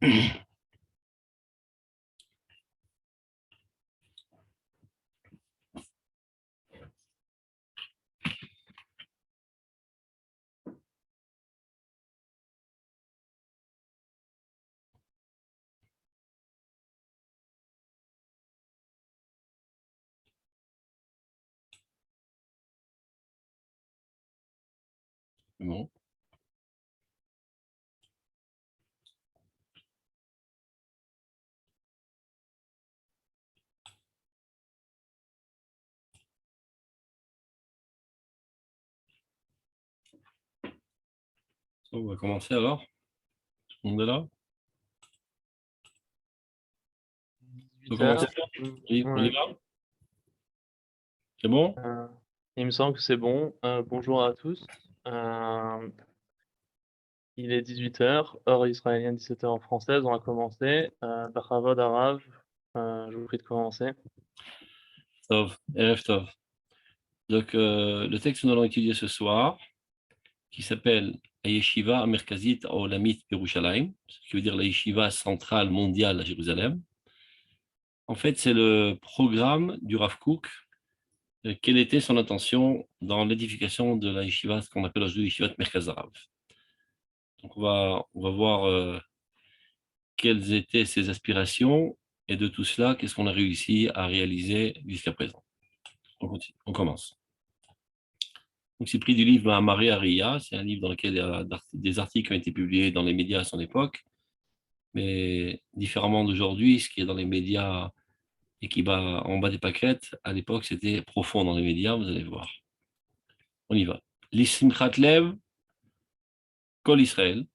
Bon. On va commencer alors. Tout le monde est là? On peut 18 heures. commencer? On y Ouais. va? C'est bon? Il me semble que c'est bon. Bonjour à tous. Euh, il est 18 heures, heure israélienne, 17 heures en française. On va commencer. Bachavod Arav, je vous prie de commencer. Tov, Erev Tov. Donc, le texte que nous allons étudier ce soir, qui s'appelle la Yeshiva Merkazit Olamit Yerushalayim, ce qui veut dire la Yeshiva centrale mondiale à Jérusalem. En fait, c'est le programme du Rav Kook. Quelle était son intention dans l'édification de la Yeshiva, ce qu'on appelle aujourd'hui Yeshivat Merkaz Arav. Donc, on va voir quelles étaient ses aspirations et de tout cela, qu'est-ce qu'on a réussi à réaliser jusqu'à présent. On continue, on commence. Donc, c'est pris du livre Amaré Ariya, c'est un livre dans lequel il y a des articles qui ont été publiés dans les médias à son époque, mais différemment d'aujourd'hui, ce qui est dans les médias et qui va en bas des paquettes, à l'époque, c'était profond dans les médias, vous allez voir. On y va. L'Issimchat Lev, Kol Israël,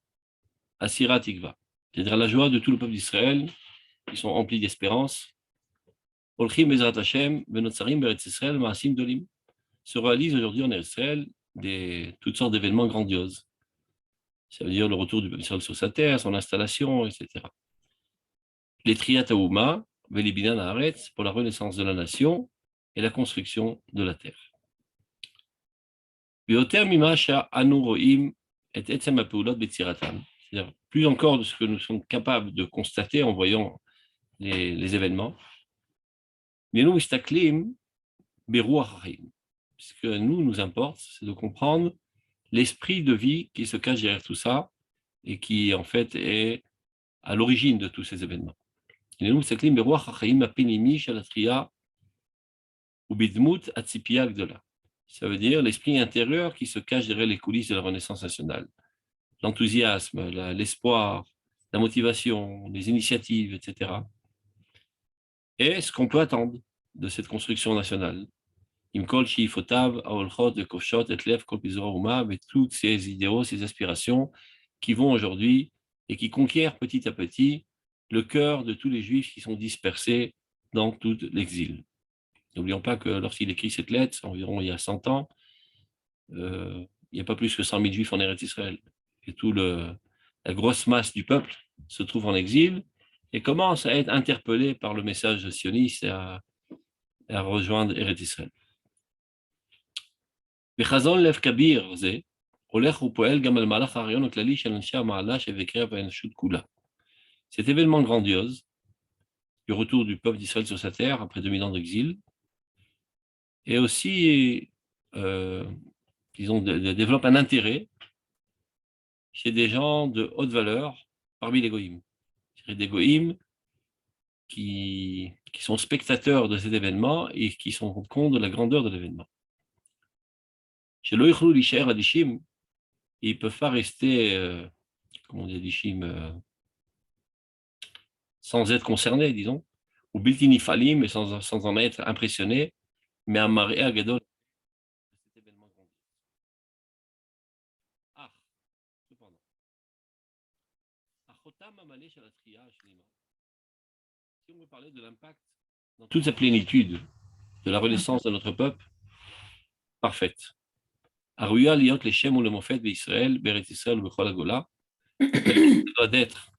Asirat Tikva. C'est-à-dire la joie de tout le peuple d'Israël, qui sont emplis d'espérance. Olchim Bezrat Hashem, Benotzarim Beretz Israël, Maasim Dolim. Se réalisent aujourd'hui en Israël toutes sortes d'événements grandioses. Ça veut dire le retour du peuple d'Israël sur sa terre, son installation, etc. Les Triyat Haouma, Velibinan Haaretz, pour la renaissance de la nation et la construction de la terre. C'est-à-dire plus encore de ce que nous sommes capables de constater en voyant les événements. Mais nous, ce que nous importe, c'est de comprendre l'esprit de vie qui se cache derrière tout ça et qui, en fait, est à l'origine de tous ces événements. Ça veut dire l'esprit intérieur qui se cache derrière les coulisses de la Renaissance nationale. L'enthousiasme, l'espoir, la motivation, les initiatives, etc. Et ce qu'on peut attendre de cette construction nationale. Avec toutes ces idéaux, ces aspirations qui vont aujourd'hui et qui conquièrent petit à petit le cœur de tous les Juifs qui sont dispersés dans tout l'exil. N'oublions pas que lorsqu'il écrit cette lettre, environ il y a 100 ans, il n'y a pas plus que 100 000 Juifs en Eretz Israël. Et la grosse masse du peuple se trouve en exil et commence à être interpellé par le message sioniste et à rejoindre Eretz Israël. בחזון לב כביר זה, הולך ופועל גם על מהלך הרעיון הכללי של אנשי המעלה שבקרב האנושות כולה. Cet événement grandiose, du retour du peuple d'Israël sur sa terre après 2000 ans d'exil, et aussi, disons, développe un intérêt chez des gens de haute valeur parmi les goïms. Des goïms qui sont spectateurs de cet événement et qui se rendent compte de la grandeur de l'événement. Chez l'Oïchlou Lisher Adishim, ils ne peuvent pas rester, comment on dit, Adishim, sans être concernés, disons, ou Biltini Falim, mais sans en être impressionnés, mais à Maré Agadol. Ah, cependant. Si on veut parler de l'impact dans toute sa plénitude de la renaissance de notre peuple, parfaite. Aruya liot les Shem ou le Mofet d'Israël, Beret Israël ou Bechol Agola, doit être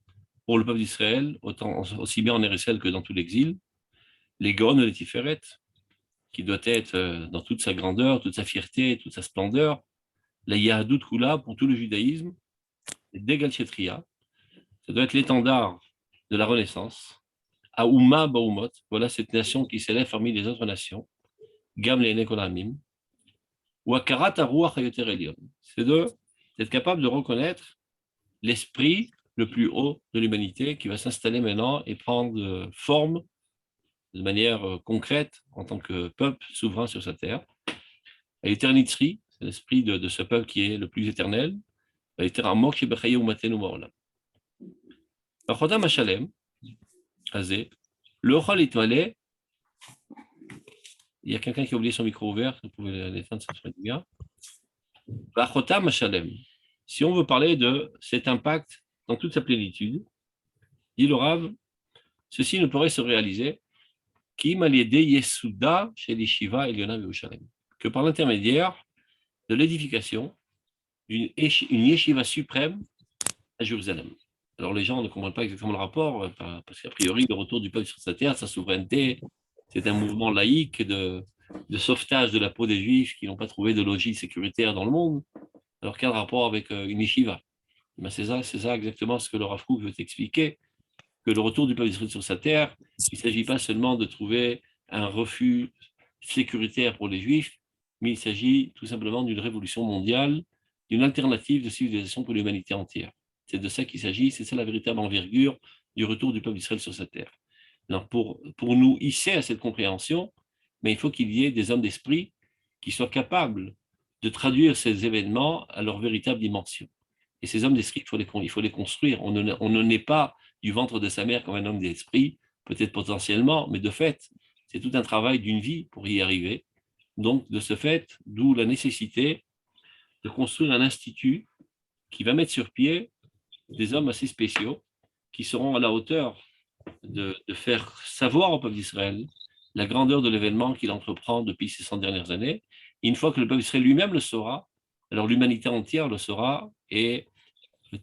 pour le peuple d'Israël, aussi bien en Israël que dans tout l'exil, les Gon et les Tiferet, qui doit être dans toute sa grandeur, toute sa fierté, toute sa splendeur, la Yahadut Kula pour tout le judaïsme, Degal Shetria, Ça doit être l'étendard de la Renaissance. Aouma Baumot, voilà cette nation qui s'élève parmi les autres nations. Gam le Kolamim. Ou Akarat Aruach Hayoter Elyon. C'est d'être capable de reconnaître l'esprit le plus haut de l'humanité qui va s'installer maintenant et prendre forme de manière concrète en tant que peuple souverain sur sa terre. L'éternitzri, c'est l'esprit de ce peuple qui est le plus éternel. L'éteramok Shebechaye Umatenu Maolam. Bachotam Hashalem, Azé, le Chol Itmale, il y a quelqu'un qui a oublié son micro ouvert, vous pouvez l'éteindre, ça serait bien. Bachotam Hashalem, si on veut parler de cet impact dans toute sa plénitude, dit le Rav, ceci ne pourrait se réaliser qu'im aliédé Yesuda chez les Shiva Eliona Yerushalem, que par l'intermédiaire de l'édification d'une yeshiva suprême à Jérusalem. Alors les gens ne comprennent pas exactement le rapport, parce qu'a priori, le retour du peuple sur sa terre, sa souveraineté, c'est un mouvement laïque de sauvetage de la peau des Juifs qui n'ont pas trouvé de logis sécuritaire dans le monde. Alors quel rapport avec une yeshiva? Ben c'est ça exactement ce que le Rav Kook veut expliquer, que le retour du peuple d'Israël sur sa terre, il ne s'agit pas seulement de trouver un refuge sécuritaire pour les Juifs, mais il s'agit tout simplement d'une révolution mondiale, d'une alternative de civilisation pour l'humanité entière. C'est de ça qu'il s'agit, c'est ça la véritable envergure du retour du peuple d'Israël sur sa terre. Alors pour nous hisser à cette compréhension, mais il faut qu'il y ait des hommes d'esprit qui soient capables de traduire ces événements à leur véritable dimension. Et ces hommes d'esprit, il faut les construire. On ne naît pas du ventre de sa mère comme un homme d'esprit, peut-être potentiellement, mais de fait, c'est tout un travail d'une vie pour y arriver. Donc, de ce fait, d'où la nécessité de construire un institut qui va mettre sur pied des hommes assez spéciaux qui seront à la hauteur de faire savoir au peuple d'Israël la grandeur de l'événement qu'il entreprend depuis ces 100 dernières années. Et une fois que le peuple d'Israël lui-même le saura, alors l'humanité entière le saura et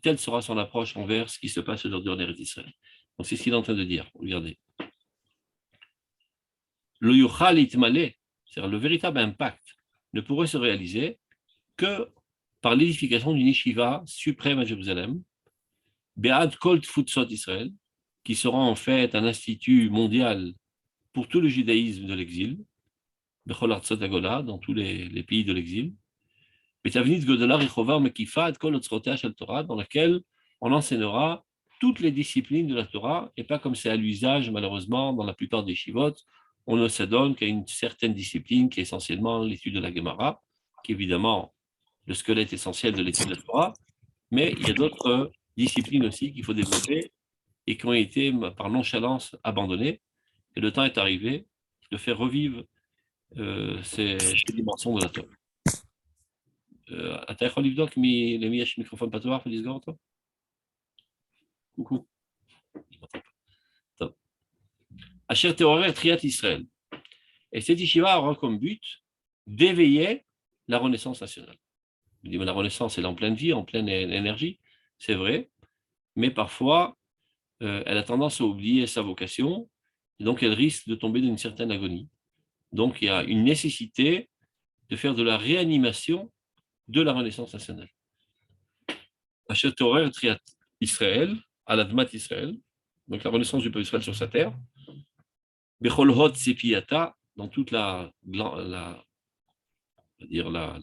telle sera son approche envers ce qui se passe aujourd'hui en Eretz Israël. Donc c'est ce qu'il est en train de dire. Regardez. Le yuchal itmale, c'est-à-dire le véritable impact, ne pourrait se réaliser que par l'édification d'une yeshiva suprême à Jérusalem, Be'ad Kol Tfutzot Israël, qui sera en fait un institut mondial pour tout le judaïsme de l'exil, Bechol Artsot Agola, dans tous les pays de l'exil, Betavnit Godela Rechova Mekifat Kol Otzrotea Shel Torah, dans laquelle on enseignera toutes les disciplines de la Torah, et pas comme c'est à l'usage, malheureusement, dans la plupart des shivot, on ne s'adonne qu'à une certaine discipline qui est essentiellement l'étude de la Gemara, qui est évidemment le squelette essentiel de l'étude de la Torah, mais il y a d'autres disciplines aussi qu'il faut développer et qui ont été, par nonchalance, abandonnées. Et le temps est arrivé de faire revivre ces dimensions de la Torah. אתה יכול לבדוק למי יש מיקרופון פתוח ולסגור אותו? coucou. טוב. אשר תעורר תחיית ישראל. Et cette yeshiva aura comme but d'éveiller la renaissance nationale. Je dis, mais la renaissance, elle est en pleine vie, en pleine énergie, c'est vrai, mais parfois, elle a tendance à oublier sa vocation, et donc elle risque de tomber dans une certaine agonie. Donc il y a une nécessité de faire de la réanimation de la renaissance nationale. Asher Torer Triat Israël, à l'Admat Israël, donc la renaissance du peuple d'Israël sur sa terre, Bechol Hot Sepiata, dans toute la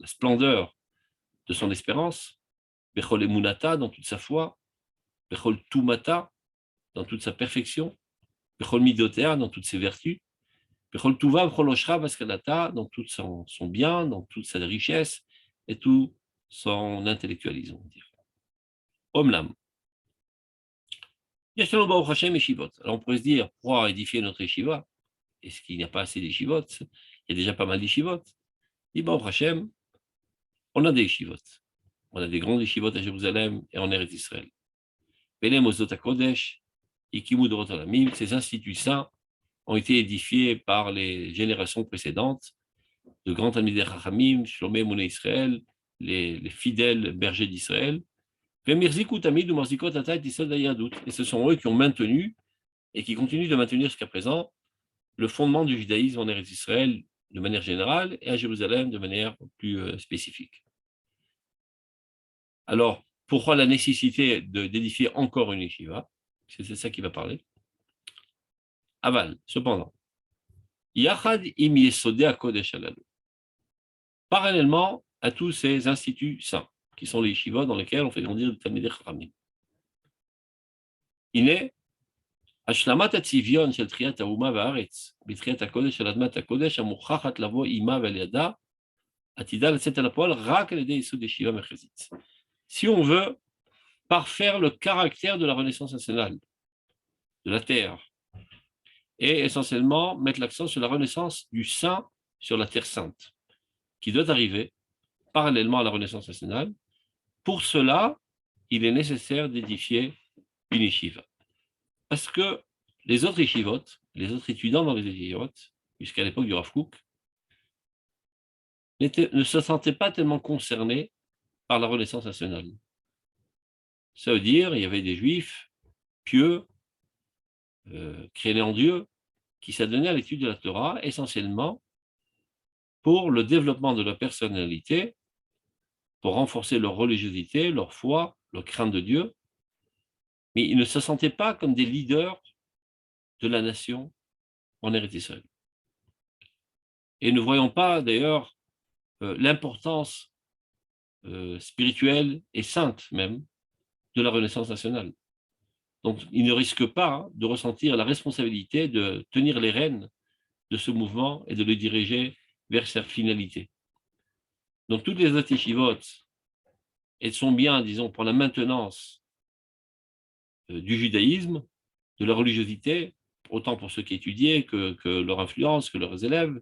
splendeur de son espérance, Bechol Emunata, dans toute sa foi, Bechol Tumata, dans toute sa perfection, Bechol Midotea, dans toutes ses vertus, Bechol Tuva, Bechol Oshra, Vaskanata, dans tout son bien, dans toute sa richesse et tout son intellectualisme, on va dire. Omlam. Alors on pourrait se dire, pourquoi édifier notre yeshiva? Est-ce qu'il n'y a pas assez d'yeshivot? Il y a déjà pas mal d'yeshivot. Dit Baruch Hashem, on a des yeshivot. On a des grands yeshivot à Jérusalem et en Eretz Israël. Belem Osot HaKodesh, Ikimu Dorot Olamim, ces instituts saints ont été édifiés par les générations précédentes, de grands Talmidei Chachamim, Shlomei Mounei Israël, les fidèles bergers d'Israël. Et ce sont eux qui ont maintenu et qui continuent de maintenir jusqu'à présent le fondement du judaïsme en Eretz Israël de manière générale et à Jérusalem de manière plus spécifique. Alors, Pourquoi la nécessité d'édifier encore une yeshiva? C'est ça qui va parler. Aval, cependant, Yachad im yesodei hakodesh halalu. Parallèlement à tous ces instituts saints, qui sont les yeshivot dans lesquels on fait grandir le Talmidei Chachamim. Il est השלמת הצביון של תחיית האומה והארץ, בתחיית הקודש של אדמת הקודש, המוכרחת לבוא עימה ועל ידה, עתידה לצאת אל הפועל רק על ידי ייסוד ישיבה מרכזית. Si on veut parfaire le caractère de la Renaissance nationale, de la terre, et essentiellement mettre l'accent sur la renaissance du saint sur la terre sainte, qui doit arriver parallèlement à la Renaissance nationale. Pour cela, il est nécessaire d'édifier une yeshiva. Parce que les autres yeshivot, les autres étudiants dans les yeshivot, jusqu'à l'époque du Rav Kook, ne se sentaient pas tellement concernés par la Renaissance nationale. Ça veut dire qu'il y avait des juifs pieux, créés en Dieu, qui s'adonnaient à l'étude de la Torah essentiellement pour le développement de leur personnalité, pour renforcer leur religiosité, leur foi, leur crainte de Dieu, mais ils ne se sentaient pas comme des leaders de la nation en Eretz Israël. Et ne voyons pas d'ailleurs l'importance spirituelle et sainte même de la Renaissance nationale. Donc, ils ne risquent pas de ressentir la responsabilité de tenir les rênes de ce mouvement et de le diriger vers sa finalité. Donc, toutes les autres yeshivot, elles sont bien, disons, pour la maintenance du judaïsme, de la religiosité, autant pour ceux qui étudiaient que leur influence, que leurs élèves,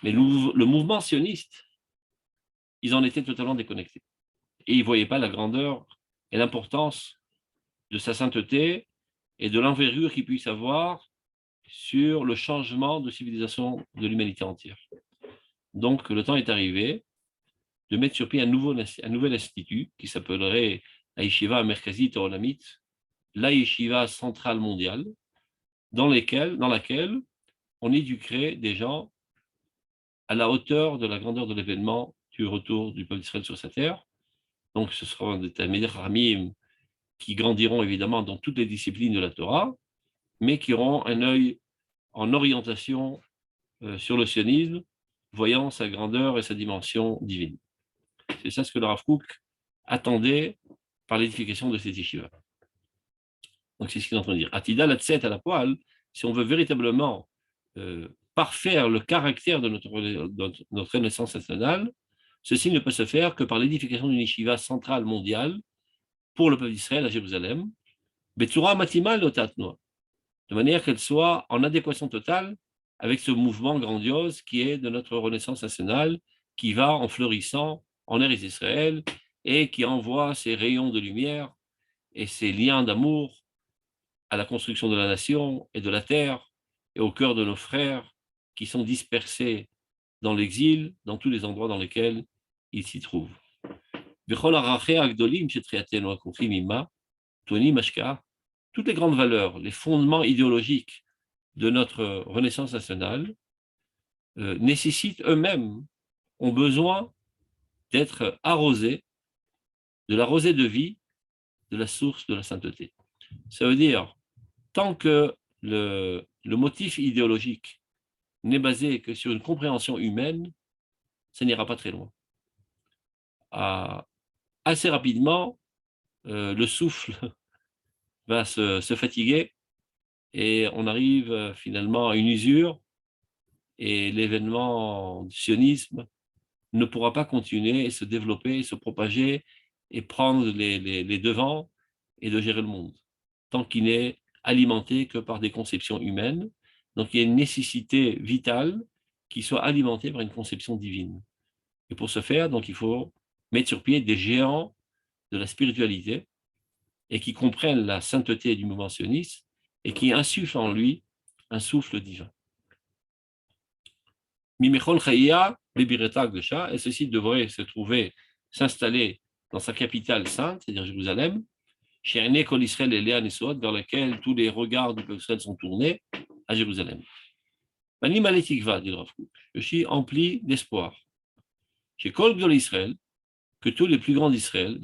mais le mouvement sioniste, ils en étaient totalement déconnectés. Et ils ne voyaient pas la grandeur et l'importance de sa sainteté et de l'envergure qu'il puisse avoir sur le changement de civilisation de l'humanité entière. Donc, le temps est arrivé de mettre sur pied un nouvel institut qui s'appellerait la Yeshiva Merkazit Olamit, la Yeshiva centrale mondiale, dans laquelle on éduquerait des gens à la hauteur de la grandeur de l'événement du retour du peuple d'Israël sur sa terre. Donc, ce seront des Talmidei Chachamim qui grandiront évidemment dans toutes les disciplines de la Torah, mais qui auront un œil en orientation sur le sionisme, voyant sa grandeur et sa dimension divine. C'est ça ce que le Rav Kook attendait par l'édification de ces yeshivas. Donc c'est ce qu'il est en train de dire. Atida latset à la poêle, si on veut véritablement parfaire le caractère de notre Renaissance nationale, ceci ne peut se faire que par l'édification d'une yeshiva centrale mondiale pour le peuple d'Israël à Jérusalem, Betsura Matimal Otatnoa, de manière qu'elle soit en adéquation totale avec ce mouvement grandiose qui est de notre Renaissance nationale, qui va en fleurissant en Eretz Israël et qui envoie ses rayons de lumière et ses liens d'amour à la construction de la nation et de la terre et au cœur de nos frères qui sont dispersés dans l'exil, dans tous les endroits dans lesquels ils s'y trouvent. Toutes les grandes valeurs, les fondements idéologiques de notre Renaissance nationale nécessitent eux-mêmes, ont besoin d'être arrosés de la rosée de vie de la source de la sainteté. Ça veut dire, tant que le motif idéologique n'est basé que sur une compréhension humaine, ça n'ira pas très loin. Assez rapidement, le souffle va se fatiguer et on arrive finalement à une usure et l'événement du sionisme ne pourra pas continuer et se développer, et se propager et prendre les devants et de gérer le monde, tant qu'il n'est alimenté que par des conceptions humaines. Donc il y a une nécessité vitale qui soit alimentée par une conception divine. Et pour ce faire, donc, il faut mettre sur pied des géants de la spiritualité et qui comprennent la sainteté du mouvement sioniste et qui insufflent en lui un souffle divin. Mimechol Chaya, et ceci devrait se trouver, s'installer dans sa capitale sainte, c'est-à-dire Jérusalem, chez un école Israël et Léa Nesot, vers laquelle tous les regards du peuple Israël sont tournés, à Jérusalem. Mani Maletikva, dit le Rav Kook, je suis empli d'espoir. Chez Kol Gdol Israël, que tous les plus grands d'Israël,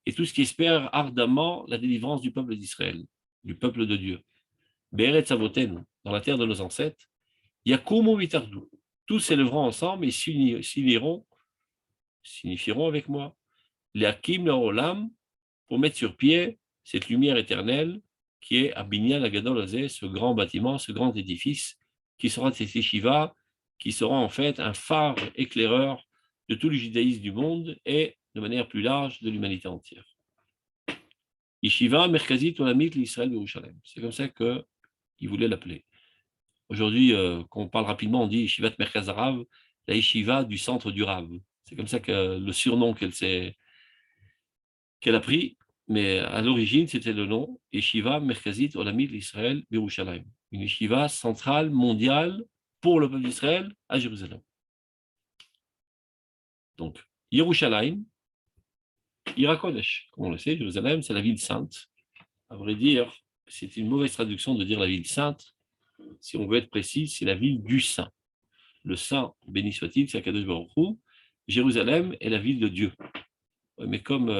et tout ce qui espère ardemment la délivrance du peuple d'Israël, du peuple de Dieu. Be'eretz Avoten, dans la terre de nos ancêtres, Yakumu Vitardu. Tous s'élèveront ensemble et signifieront avec moi, les Hakim Olam, pour mettre sur pied cette lumière éternelle qui est à Binyan Agadol Azeh, ce grand bâtiment, ce grand édifice, qui sera cette yeshiva, qui sera en fait un phare éclaireur de tout le judaïsme du monde et, de manière plus large, de l'humanité entière. Yeshiva Merkazit Olamit l'Israël Yerushalem. C'est comme ça qu'il voulait l'appeler. Aujourd'hui, quand on parle rapidement, on dit Yeshivat Merkaz Harav, la yeshiva du centre du Rav. C'est comme ça que le surnom qu'elle a pris, mais à l'origine, c'était le nom Yeshiva Merkazit Olamit l'Israël Yerushalem. Une yeshiva centrale, mondiale, pour le peuple d'Israël à Jérusalem. Donc, Yerushalem, Ira Kodesh, comme on le sait, Jérusalem, c'est la ville sainte. À vrai dire, c'est une mauvaise traduction de dire la ville sainte. Si on veut être précis, c'est la ville du saint. Le saint, béni soit-il, c'est Akadosh Baruch Hu. Jérusalem est la ville de Dieu. Mais comme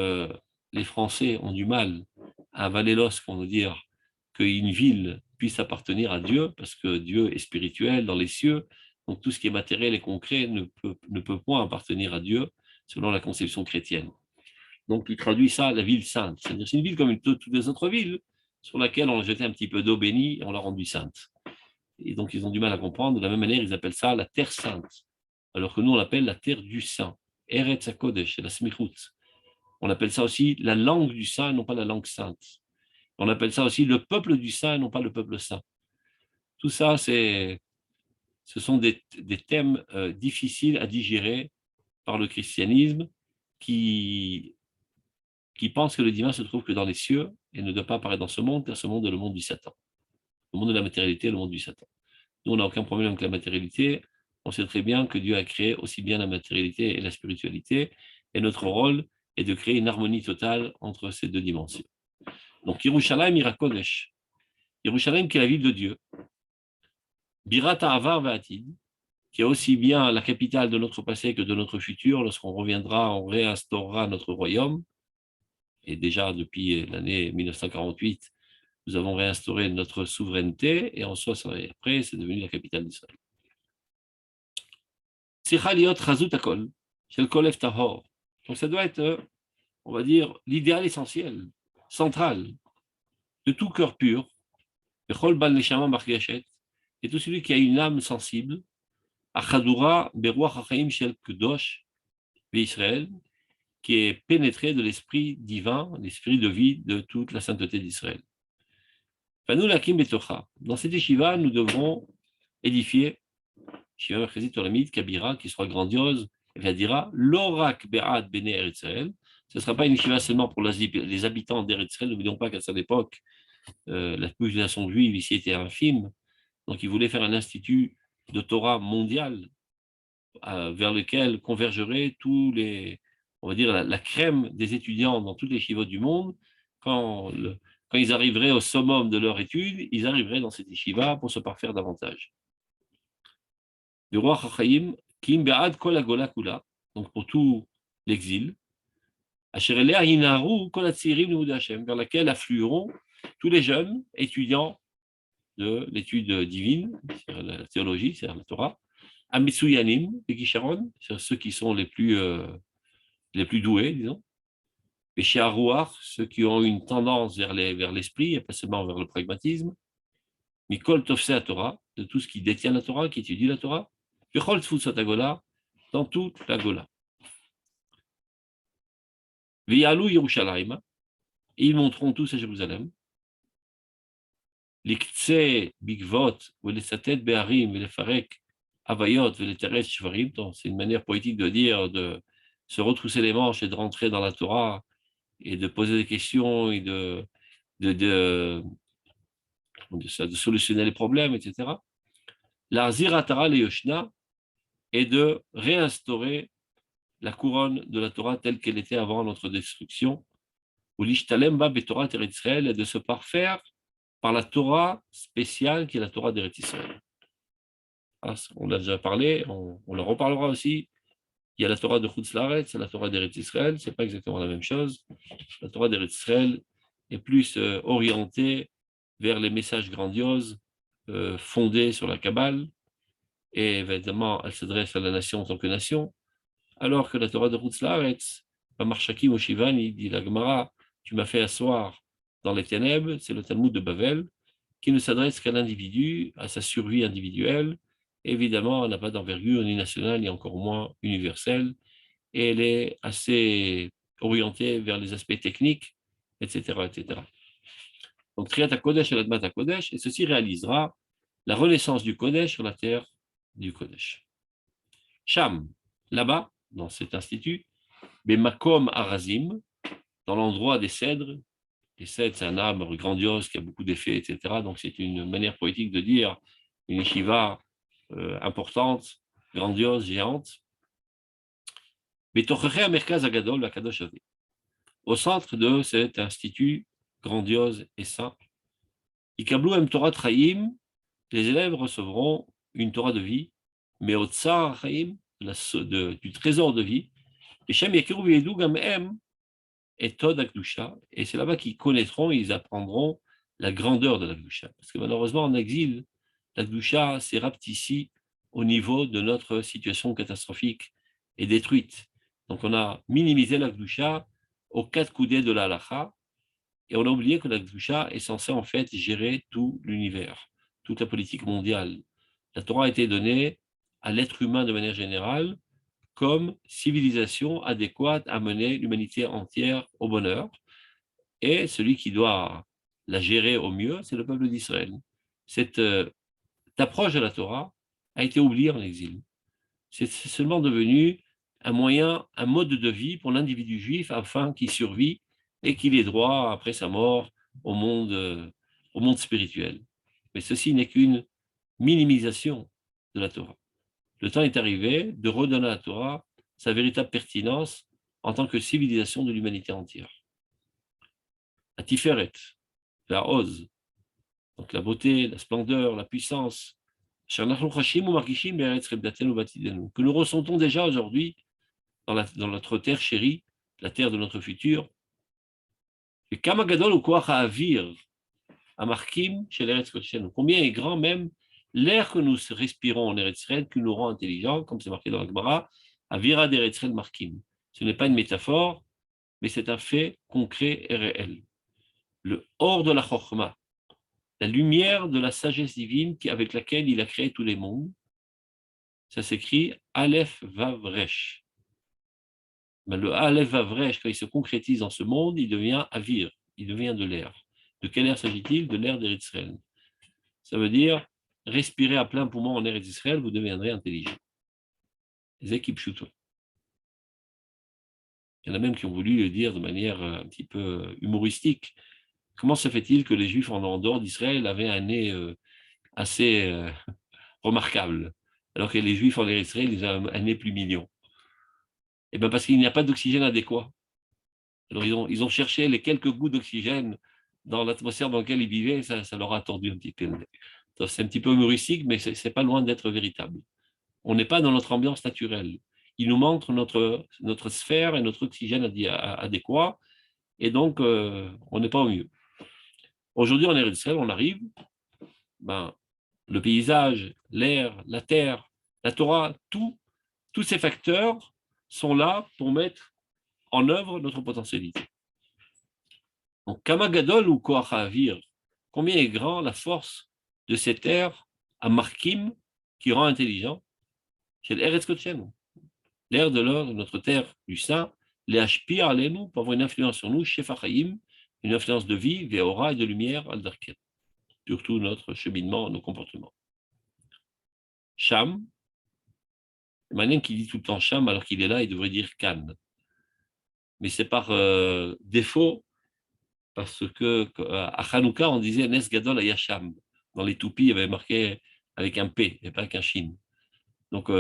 les Français ont du mal à avaler l'os pour nous dire qu'une ville puisse appartenir à Dieu, parce que Dieu est spirituel dans les cieux, donc tout ce qui est matériel et concret ne peut point appartenir à Dieu selon la conception chrétienne. Donc il traduit ça la ville sainte, c'est-à-dire c'est une ville comme toutes les autres villes sur laquelle on a jeté un petit peu d'eau bénie et on l'a rendue sainte. Et donc ils ont du mal à comprendre. De la même manière, ils appellent ça la terre sainte, alors que nous on l'appelle la terre du saint, Eretz HaKodesh, c'est la Smichut. On appelle ça aussi la langue du saint, non pas la langue sainte. On appelle ça aussi le peuple du saint, non pas le peuple saint. Tout ça, ce sont des thèmes difficiles à digérer par le christianisme qui pense que le divin se trouve que dans les cieux et ne doit pas apparaître dans ce monde, car ce monde est le monde du Satan. Le monde de la matérialité est le monde du Satan. Nous, on n'a aucun problème avec la matérialité. On sait très bien que Dieu a créé aussi bien la matérialité et la spiritualité, et notre rôle est de créer une harmonie totale entre ces deux dimensions. Donc, Yerushalayim Ira Kodesh, Yerushalayim qui est la ville de Dieu, Birat Ha'avar Ve'atid, qui est aussi bien la capitale de notre passé que de notre futur. Lorsqu'on reviendra, on réinstaurera notre royaume. Et déjà depuis l'année 1948, nous avons réinstauré notre souveraineté, et en soi, après, c'est devenu la capitale d'Israël. Donc ça doit être, on va dire, l'idéal essentiel, central, de tout cœur pur, et tout celui qui a une âme sensible, qui est pénétré de l'esprit divin, l'esprit de vie de toute la sainteté d'Israël. Dans cette yeshiva, nous devrons édifier Shiva Merkazit Olamit Kabira, qui sera grandiose, et dira Lorak Be'ad Bene Eretz Israël. Ce ne sera pas une yeshiva seulement pour les habitants d'Eretz Israël. N'oublions pas qu'à cette époque, la population juive ici était infime, donc il voulait faire un institut de Torah mondial vers lequel convergeraient tous les, on va dire, la crème des étudiants dans toutes les yeshivot du monde. Quand ils arriveraient au summum de leur étude, ils arriveraient dans cette yeshiva pour se parfaire davantage. Du roi Chachaim, Kim Be'ad Kol Agola Kula, donc pour tout l'exil, Asher Elea Hinaru Kol Hatzirim Limudei Hashem, vers laquelle afflueront tous les jeunes étudiants de l'étude divine, c'est la théologie, c'est la Torah, Amitsuyanim et Kisharon, c'est ceux qui sont les plus doués, disons, et Sheharuach, ceux qui ont une tendance vers l'esprit et pas seulement vers le pragmatisme, Mikol Tofsei Torah, de tout ce qui détient la Torah, qui étudie la Torah, Bechol Tfusat Agola, dans toute la Gola. V'yalu Yerushalayim, et ils monteront tous à Jérusalem. L'Iktse Bigvot, ou les Satet Be'arim, et les Farek, Avayot, et les Teres Shvarim, c'est une manière poétique de dire de se retrousser les manches et de rentrer dans la Torah et de poser des questions et de solutionner les problèmes, etc. La Ziratara le Yoshna est de réinstaurer la couronne de la Torah telle qu'elle était avant notre destruction, ou l'Ishtalemba Betorah Eretz Israël est de se parfaire par la Torah spéciale qui est la Torah d'Eretz Israël. On l'a déjà parlé, on le reparlera aussi. Il y a la Torah de Chutz Laaretz, c'est la Torah d'Eretz Israël, ce n'est pas exactement la même chose. La Torah d'Eretz Israël est plus orientée vers les messages grandioses fondés sur la Kabbale, et évidemment, elle s'adresse à la nation en tant que nation, alors que la Torah de Chutz Laaretz, Marshaki Moshivani, dit la Gemara, tu m'as fait asseoir dans les ténèbres, c'est le Talmud de Bavel, qui ne s'adresse qu'à l'individu, à sa survie individuelle. Évidemment, elle n'a pas d'envergure ni nationale, ni encore moins universelle, et elle est assez orientée vers les aspects techniques, etc. etc. Donc, Triat HaKodesh et Admat HaKodesh, et ceci réalisera la renaissance du Kodesh sur la terre du Kodesh. Cham, là-bas, dans cet institut, Bemakom Arazim, dans l'endroit des cèdres. Les cèdres, c'est un arbre grandiose qui a beaucoup d'effets, etc. Donc, c'est une manière poétique de dire une yeshiva importante, grandiose, géante. Au centre de cet institut grandiose et saint, Torah Traim, les élèves recevront une Torah de vie, mais au Tsar Chaim, du trésor de vie, et Shem Yakiru V'Yedu Gam Em, et Tod Akdusha, et c'est là-bas qu'ils connaîtront, ils apprendront la grandeur de l'Akdusha. Parce que malheureusement, en exil, l'Akdusha s'est rapetissée au niveau de notre situation catastrophique et détruite. Donc on a minimisé l'Akdusha aux 4 coudées de la halakha, et on a oublié que l'Akdusha est censée en fait gérer tout l'univers, toute la politique mondiale. La Torah a été donnée à l'être humain de manière générale comme civilisation adéquate à mener l'humanité entière au bonheur. Et celui qui doit la gérer au mieux, c'est le peuple d'Israël. Cette approche de la Torah a été oubliée en exil. C'est seulement devenu un moyen, un mode de vie pour l'individu juif afin qu'il survit et qu'il ait droit, après sa mort, au monde spirituel. Mais ceci n'est qu'une minimisation de la Torah. Le temps est arrivé de redonner à la Torah sa véritable pertinence en tant que civilisation de l'humanité entière. La Tiferet, la Oz, donc la beauté, la splendeur, la puissance, que nous ressentons déjà aujourd'hui dans notre terre chérie, la terre de notre futur. Et Kamagadol ou Avir, Amarkim, chez l'Eretz Kodesh, combien est grand même l'air que nous respirons en Eretz Israël, qui nous rend intelligents, comme c'est marqué dans la Gemara, Avira d'Eretz Israël Markim. Ce n'est pas une métaphore, mais c'est un fait concret et réel. Le hors de la Chochma, la lumière de la sagesse divine avec laquelle il a créé tous les mondes, ça s'écrit Aleph Vav Resh. Le Aleph Vav Resh, quand il se concrétise dans ce monde, il devient Avir, il devient de l'air. De quel air s'agit-il? De l'air d'Eretz Israël. Ça veut dire, respirez à plein poumon en Eretz Israël, vous deviendrez intelligent. Les équipes Shuto. Il y en a même qui ont voulu le dire de manière un petit peu humoristique. Comment se fait-il que les Juifs en dehors d'Israël avaient un nez assez remarquable, alors que les Juifs en Israël, ils ont un nez plus mignon? Eh bien parce qu'il n'y a pas d'oxygène adéquat. Alors ils ont cherché les quelques gouttes d'oxygène dans l'atmosphère dans laquelle ils vivaient, ça leur a tordu un petit peu. C'est un petit peu humoristique, mais ce n'est pas loin d'être véritable. On n'est pas dans notre ambiance naturelle. Il nous montre notre sphère et notre oxygène adéquat, et donc on n'est pas au mieux. Aujourd'hui, en Israël, on arrive, le paysage, l'air, la terre, la Torah, tous ces facteurs sont là pour mettre en œuvre notre potentialité. Donc, Kamagadol ou Koach Avir, combien est grand la force de cet air à Markim qui rend intelligent, c'est l'Eretz Kodesh, l'air de l'or de notre terre du Saint, les Hashpir Alenu, pour avoir une influence sur nous, Shefa Chaim, une influence de vie, Veora et de lumière, Al-Darket, surtout notre cheminement, nos comportements. Cham, Manen qui dit tout le temps Cham alors qu'il est là, il devrait dire Kan. Mais c'est par défaut, parce que à Hanouka, on disait Nes Gadol Ayasham. Dans les toupies, il y avait marqué avec un P et pas avec un Shin. Donc,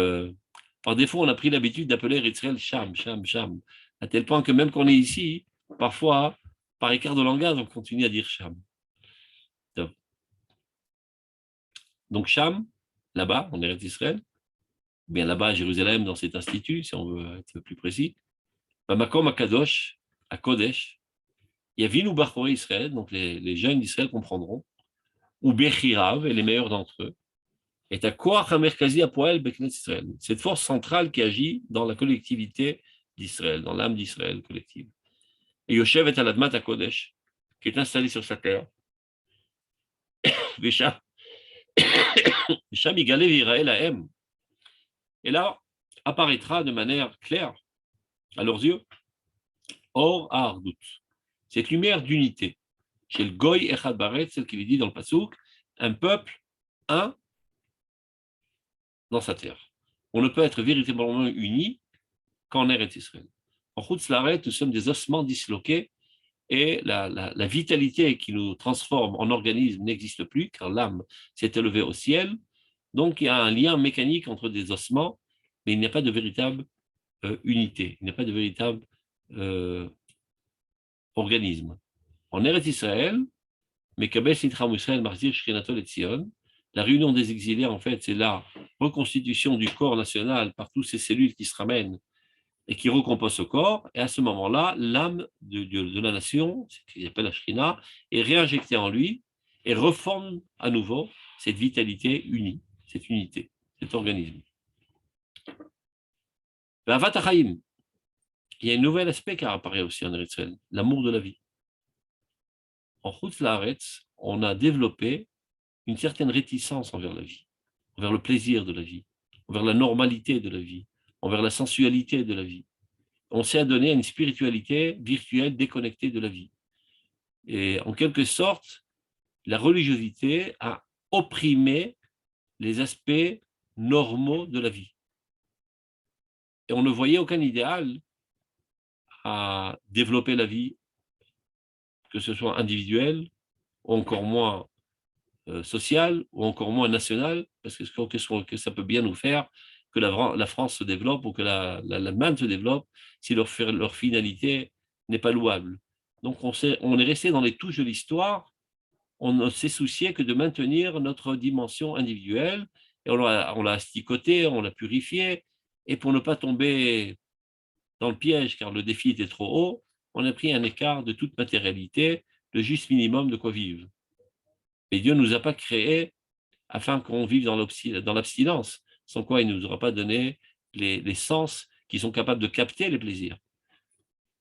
par défaut, on a pris l'habitude d'appeler Israël Cham, Cham, Cham, à tel point que même qu'on est ici, parfois, par écart de langage, on continue à dire Cham. Donc, Cham, là-bas, on est Israël, bien là-bas à Jérusalem, dans cet institut, si on veut être plus précis, Bamakom Akadosh, à Kodesh, Yavinu Bachorei Israël, donc les jeunes d'Israël comprendront, ou Bechirav, et les meilleurs d'entre eux, est à Koach HaMerkazi Apoel Beknet Israël, cette force centrale qui agit dans la collectivité d'Israël, dans l'âme d'Israël collective. Et Yoshev est à l'Admat à Kodesh, qui est installé sur sa terre. Vesham Yigale Viraël Ahem. Et là, apparaîtra de manière claire, à leurs yeux, Or Ahardut, cette lumière d'unité. Chez le Goy Echad Baret, celle qui est dit dans le Passouk, un peuple, un, dans sa terre. On ne peut être véritablement uni qu'en Eretz Israël. En Chutz Laaretz, nous sommes des ossements disloqués et la vitalité qui nous transforme en organisme n'existe plus car l'âme s'est élevée au ciel. Donc il y a un lien mécanique entre des ossements, mais il n'y a pas de véritable unité, il n'y a pas de véritable organisme. En Eretz Israël, Mekabel Sitram Israël Marzir Shkinato Letzion, la réunion des exilés, en fait, c'est la reconstitution du corps national par toutes ces cellules qui se ramènent et qui recomposent ce corps. Et à ce moment-là, l'âme de la nation, ce qu'il appelle la Shrina, est réinjectée en lui et reforme à nouveau cette vitalité unie, cette unité, cet organisme. Avat HaChaim, il y a un nouvel aspect qui apparaît aussi en Eretz Israël, l'amour de la vie. En Chutz Laaretz, on a développé une certaine réticence envers la vie, envers le plaisir de la vie, envers la normalité de la vie, envers la sensualité de la vie. On s'est adonné à une spiritualité virtuelle déconnectée de la vie. Et en quelque sorte, la religiosité a opprimé les aspects normaux de la vie. Et on ne voyait aucun idéal à développer la vie, que ce soit individuel, ou encore moins social, ou encore moins national, parce que ça peut bien nous faire que la France se développe ou que l'Allemagne se développe si leur finalité n'est pas louable. Donc on est resté dans les touches de l'histoire, on ne s'est soucié que de maintenir notre dimension individuelle, et on l'a asticoté, on l'a purifié, et pour ne pas tomber dans le piège, car le défi était trop haut, on a pris un écart de toute matérialité, le juste minimum de quoi vivre. Et Dieu ne nous a pas créés afin qu'on vive dans l'abstinence, sans quoi il ne nous aura pas donné les sens qui sont capables de capter les plaisirs.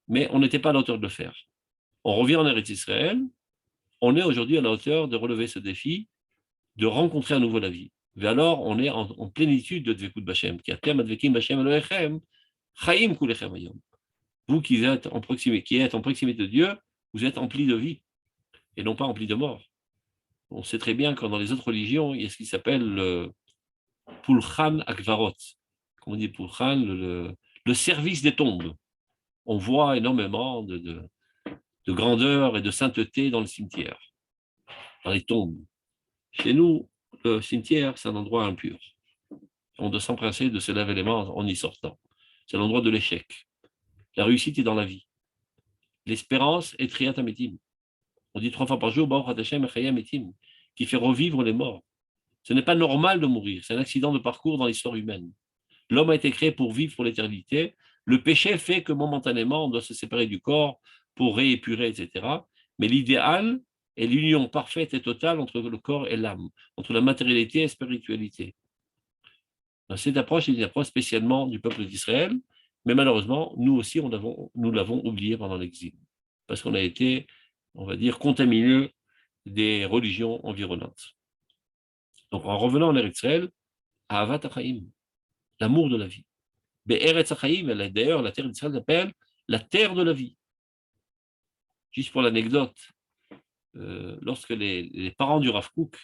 Mais on n'était pas à la hauteur de le faire. On revient en Eretz Israël, on est aujourd'hui à la hauteur de relever ce défi, de rencontrer à nouveau la vie. Et alors, on est en plénitude de Dvekut B'Hashem, qui atem advekim B'Hashem Elohechem, chaim kulechem hayom. Vous qui êtes en proximité de Dieu, vous êtes emplis de vie, et non pas emplis de mort. On sait très bien que dans les autres religions, il y a ce qui s'appelle le Pulchan Akvarot. Comme on dit Pulchan, le service des tombes. On voit énormément de grandeur et de sainteté dans le cimetière, dans les tombes. Chez nous, le cimetière, c'est un endroit impur. On doit s'empresser de se laver les mains en y sortant. C'est l'endroit de l'échec. La réussite est dans la vie. L'espérance est Triat Ametim. On dit 3 fois par jour, Baruch Hashem Echayim Metim, qui fait revivre les morts. Ce n'est pas normal de mourir, c'est un accident de parcours dans l'histoire humaine. L'homme a été créé pour vivre pour l'éternité. Le péché fait que momentanément, on doit se séparer du corps pour réépurer, etc. Mais l'idéal est l'union parfaite et totale entre le corps et l'âme, entre la matérialité et la spiritualité. Cette approche est une approche spécialement du peuple d'Israël, mais malheureusement, nous aussi, nous l'avons oublié pendant l'exil, parce qu'on a été, on va dire, contaminés des religions environnantes. Donc, en revenant en Eretz Israël, Ahavat HaChaim, l'amour de la vie. Be'eretz HaChaim, d'ailleurs, la terre d'Israël s'appelle la terre de la vie. Juste pour l'anecdote, lorsque les parents du Rav Kook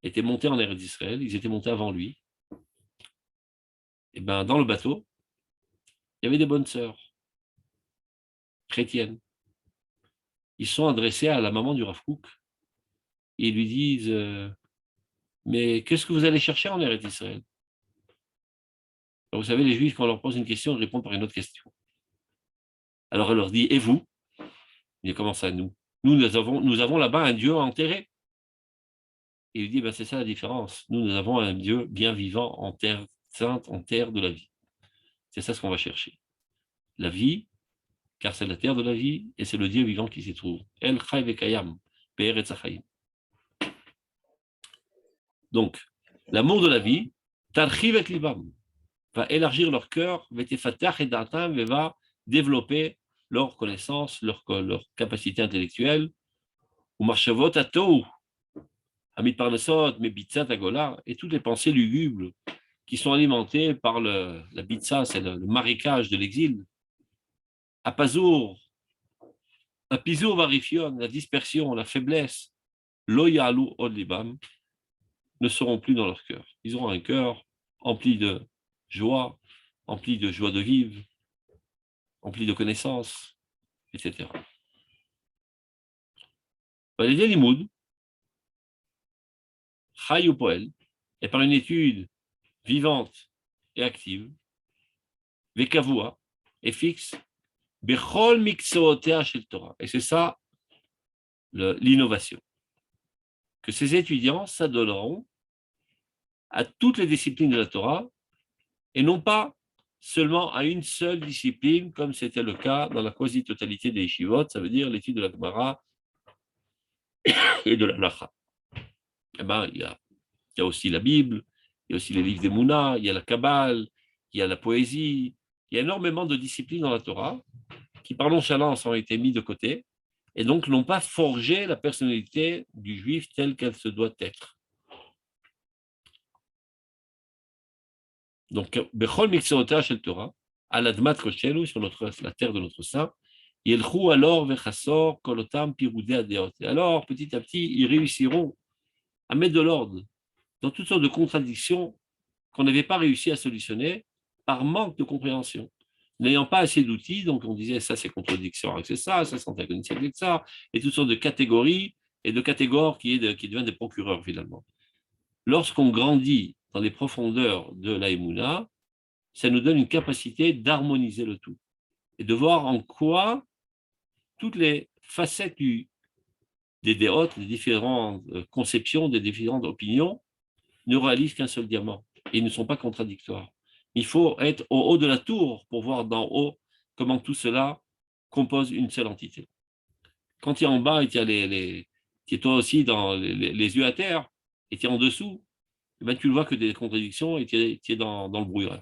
étaient montés en Eretz Israël, ils étaient montés avant lui, et ben, dans le bateau, il y avait des bonnes sœurs chrétiennes. Ils sont adressés à la maman du Rav Kook et ils lui disent mais qu'est-ce que vous allez chercher en Eretz Israël? Vous savez, les Juifs, quand on leur pose une question, ils répondent par une autre question. Alors elle leur dit, et vous? Il dit, comment ça, nous? Nous avons là-bas un Dieu enterré. Et il dit, ben, c'est ça la différence. Nous avons un Dieu bien vivant en terre sainte, en terre de la vie. C'est ça ce qu'on va chercher. La vie, car c'est la terre de la vie, et c'est le Dieu vivant qui s'y trouve. El Chai Vekayam, Be'eretz HaChaim. Donc, l'amour de la vie, Tarchiv et Libam, va élargir leur cœur, Vetefatach et Datam, et va développer leur connaissance, leur capacité intellectuelle, ou Marchavot Atou, Amit Parnasot, Mebitzat Agola, et toutes les pensées lugubres qui sont alimentées par la bitza, c'est le marécage de l'exil. Apazour, Apizour Varifion, la dispersion, la faiblesse, Loyalu Odlibam, ne seront plus dans leur cœur. Ils auront un cœur empli de joie de vivre, empli de connaissances, etc. Les Limoud, Chayou Poel, et par une étude vivante et active, Vekavua, et fixe, Bechol Mixootea Shel Torah. Et c'est ça l'innovation. Que ces étudiants s'adonneront à toutes les disciplines de la Torah et non pas seulement à une seule discipline, comme c'était le cas dans la quasi-totalité des yeshivot, ça veut dire l'étude de la Gemara et de la Halacha. Eh ben, il y a aussi la Bible, il y a aussi les livres des Mouna, il y a la Kabbale, il y a la poésie, il y a énormément de disciplines dans la Torah qui, par nonchalance, ont été mis de côté et donc n'ont pas forgé la personnalité du juif telle qu'elle se doit être. Donc, Bechol Mixoota Shel Torah, à l'Admat Koshelu, sur la terre de notre sein, Yelchou alors Vechassor Kolotam Piroudé Adeot. Et alors, petit à petit, ils réussiront à mettre de l'ordre dans toutes sortes de contradictions qu'on n'avait pas réussi à solutionner par manque de compréhension. N'ayant pas assez d'outils, donc on disait ça c'est contradiction avec ça c'est antagonisme avec ça, et toutes sortes de catégories et de catégories qui deviennent des procureurs finalement. Lorsqu'on grandit dans les profondeurs de l'Aïmouna, ça nous donne une capacité d'harmoniser le tout et de voir en quoi toutes les facettes des déotes, des différentes conceptions, des différentes opinions ne réalisent qu'un seul diamant et ne sont pas contradictoires. Il faut être au haut de la tour pour voir d'en haut comment tout cela compose une seule entité. Quand tu es en bas et tu es toi aussi dans les yeux à terre et tu es en dessous, eh ben, tu ne vois que des contradictions et tu es dans le brouillard.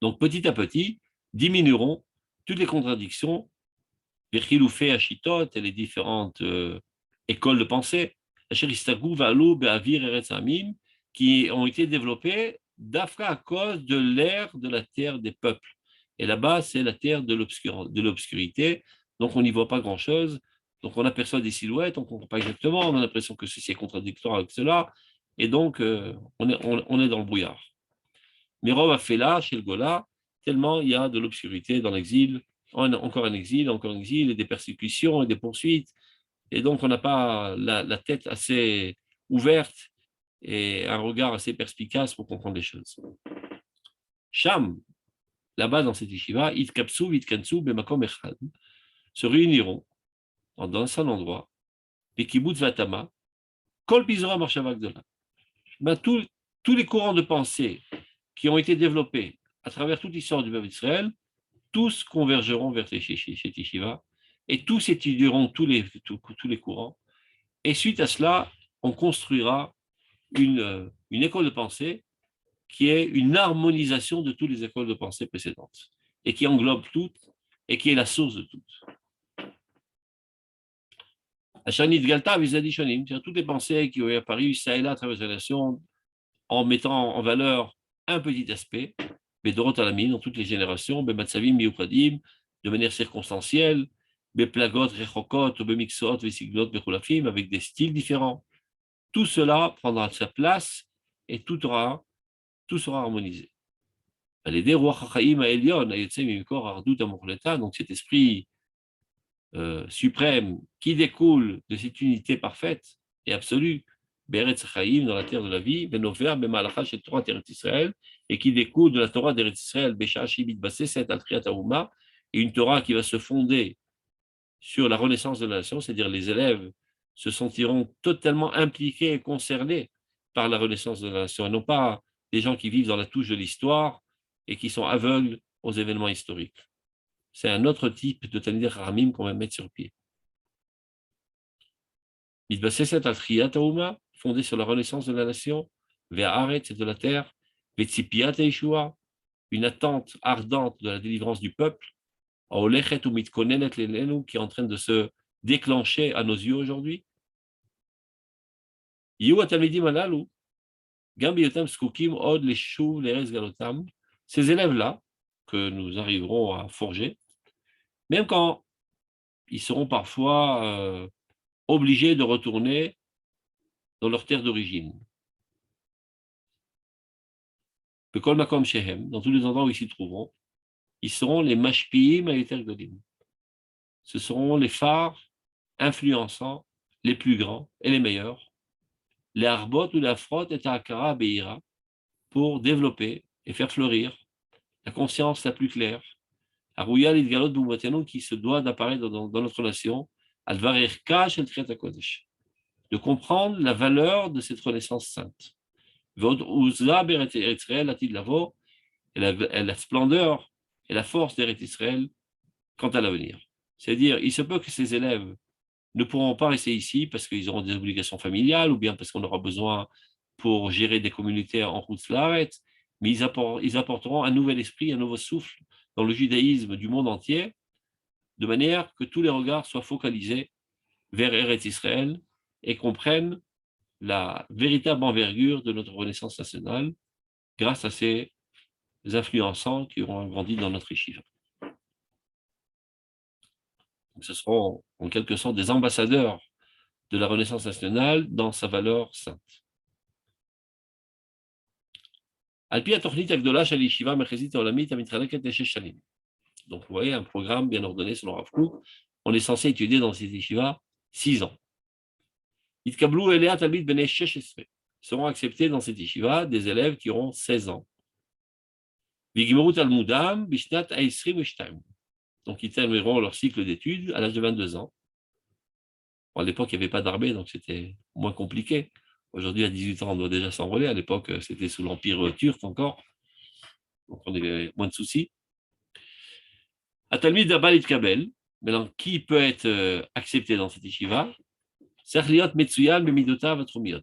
Donc petit à petit, diminueront toutes les contradictions, Virkiloufé, Achitot et les différentes écoles de pensée, qui ont été développées d'Afrique à cause de l'ère de la terre des peuples. Et là-bas, c'est la terre de l'obscurité, donc on n'y voit pas grand-chose, donc on aperçoit des silhouettes, on ne comprend pas exactement, on a l'impression que ceci est contradictoire avec cela, et donc on est dans le brouillard. Mirov a fait là, chez le Gola, tellement il y a de l'obscurité dans l'exil, encore un exil, et des persécutions et des poursuites, et donc on n'a pas la tête assez ouverte et un regard assez perspicace pour comprendre les choses. Sham, là-bas dans cette yeshiva, Itkapsu, Itkansu, Bemakom Echad, se réuniront dans un seul endroit, les kibbutz Vatama, Kol Pizora Marshava Gdola. Tous les courants de pensée qui ont été développés à travers toute l'histoire du peuple d'Israël, tous convergeront vers cette yeshiva et tous étudieront tous les courants. Et suite à cela, on construira une école de pensée qui est une harmonisation de toutes les écoles de pensée précédentes et qui englobe toutes et qui est la source de toutes. Achanit Galta Vizadishonim, toutes les pensées qui ont apparu ça et là à travers la nation en mettant en valeur un petit aspect, Bedorot Alamin, dans toutes les générations, Bematsavim Miuchadim, de manière circonstancielle, Beplagot, Rechokot, Bemixot, Vesiglot, Bechulafim, avec des styles différents. Tout cela prendra sa place et tout sera harmonisé. Donc cet esprit suprême qui découle de cette unité parfaite et absolue, Beretz Chaim, dans la terre de la vie, Benover, Bemalacha, chez Torah, terre d'Israël, et qui découle de la Torah d'Eretz Israël, Besha, Shibit, Baseset, Altriat, Aouma, et une Torah qui va se fonder sur la renaissance de la nation, c'est-à-dire les élèves se sentiront totalement impliqués et concernés par la renaissance de la nation, et non pas des gens qui vivent dans la touche de l'histoire et qui sont aveugles aux événements historiques. C'est un autre type de Talmidei Chachamim qu'on va mettre sur pied. Mitbaseset al Tchiyat Haouma, fondé sur la renaissance de la nation, Ve'aretz et de la terre, Ve'tzipiat Yeshua, une attente ardente de la délivrance du peuple, Aolechet ou Mitkonenet Lelenu, qui est en train de se déclencher à nos yeux aujourd'hui. Yehu Talmidim Alalu, Gam Biotam Skukim Od Leshuv Leres Galotam, ces élèves-là, que nous arriverons à forger, même quand ils seront parfois obligés de retourner dans leur terre d'origine. Le Kol Makom Shehem, dans tous les endroits où ils s'y trouveront, ils seront les Mashpiim Ayeter Godim. Ce seront les phares influençants les plus grands et les meilleurs, les Arbot ou la Frot et Akara Beira, pour développer et faire fleurir la conscience la plus claire, Arouya Lidgalot Boumatenu, qui se doit d'apparaître dans notre nation, Alvarerka Shel Tchiat HaKodesh, de comprendre la valeur de cette renaissance sainte. Et la splendeur et la force d'Eretz Israël quant à l'avenir. C'est-à-dire, il se peut que ces élèves ne pourront pas rester ici parce qu'ils auront des obligations familiales ou bien parce qu'on aura besoin pour gérer des communautés en route Laaretz, mais ils apporteront un nouvel esprit, un nouveau souffle dans le judaïsme du monde entier, de manière que tous les regards soient focalisés vers Eretz Israël et comprennent la véritable envergure de notre renaissance nationale grâce à ces influençants qui auront grandi dans notre yeshiva. Ce seront en quelque sorte des ambassadeurs de la renaissance nationale dans sa valeur sainte. Donc, vous voyez, un programme bien ordonné selon Rav Kook. On est censé étudier dans ces yeshivas 6 ans. Seront acceptés dans cette yeshiva des élèves qui auront 16 ans. Donc, ils termineront leur cycle d'études à l'âge de 22 ans. Bon, à l'époque, il n'y avait pas d'armée, donc c'était moins compliqué. Aujourd'hui, à 18 ans, on doit déjà s'enrôler. À l'époque, c'était sous l'Empire turc encore. Donc, on avait moins de soucis. Atalmid Dabalit Kabel, maintenant, qui peut être accepté dans cette yeshiva?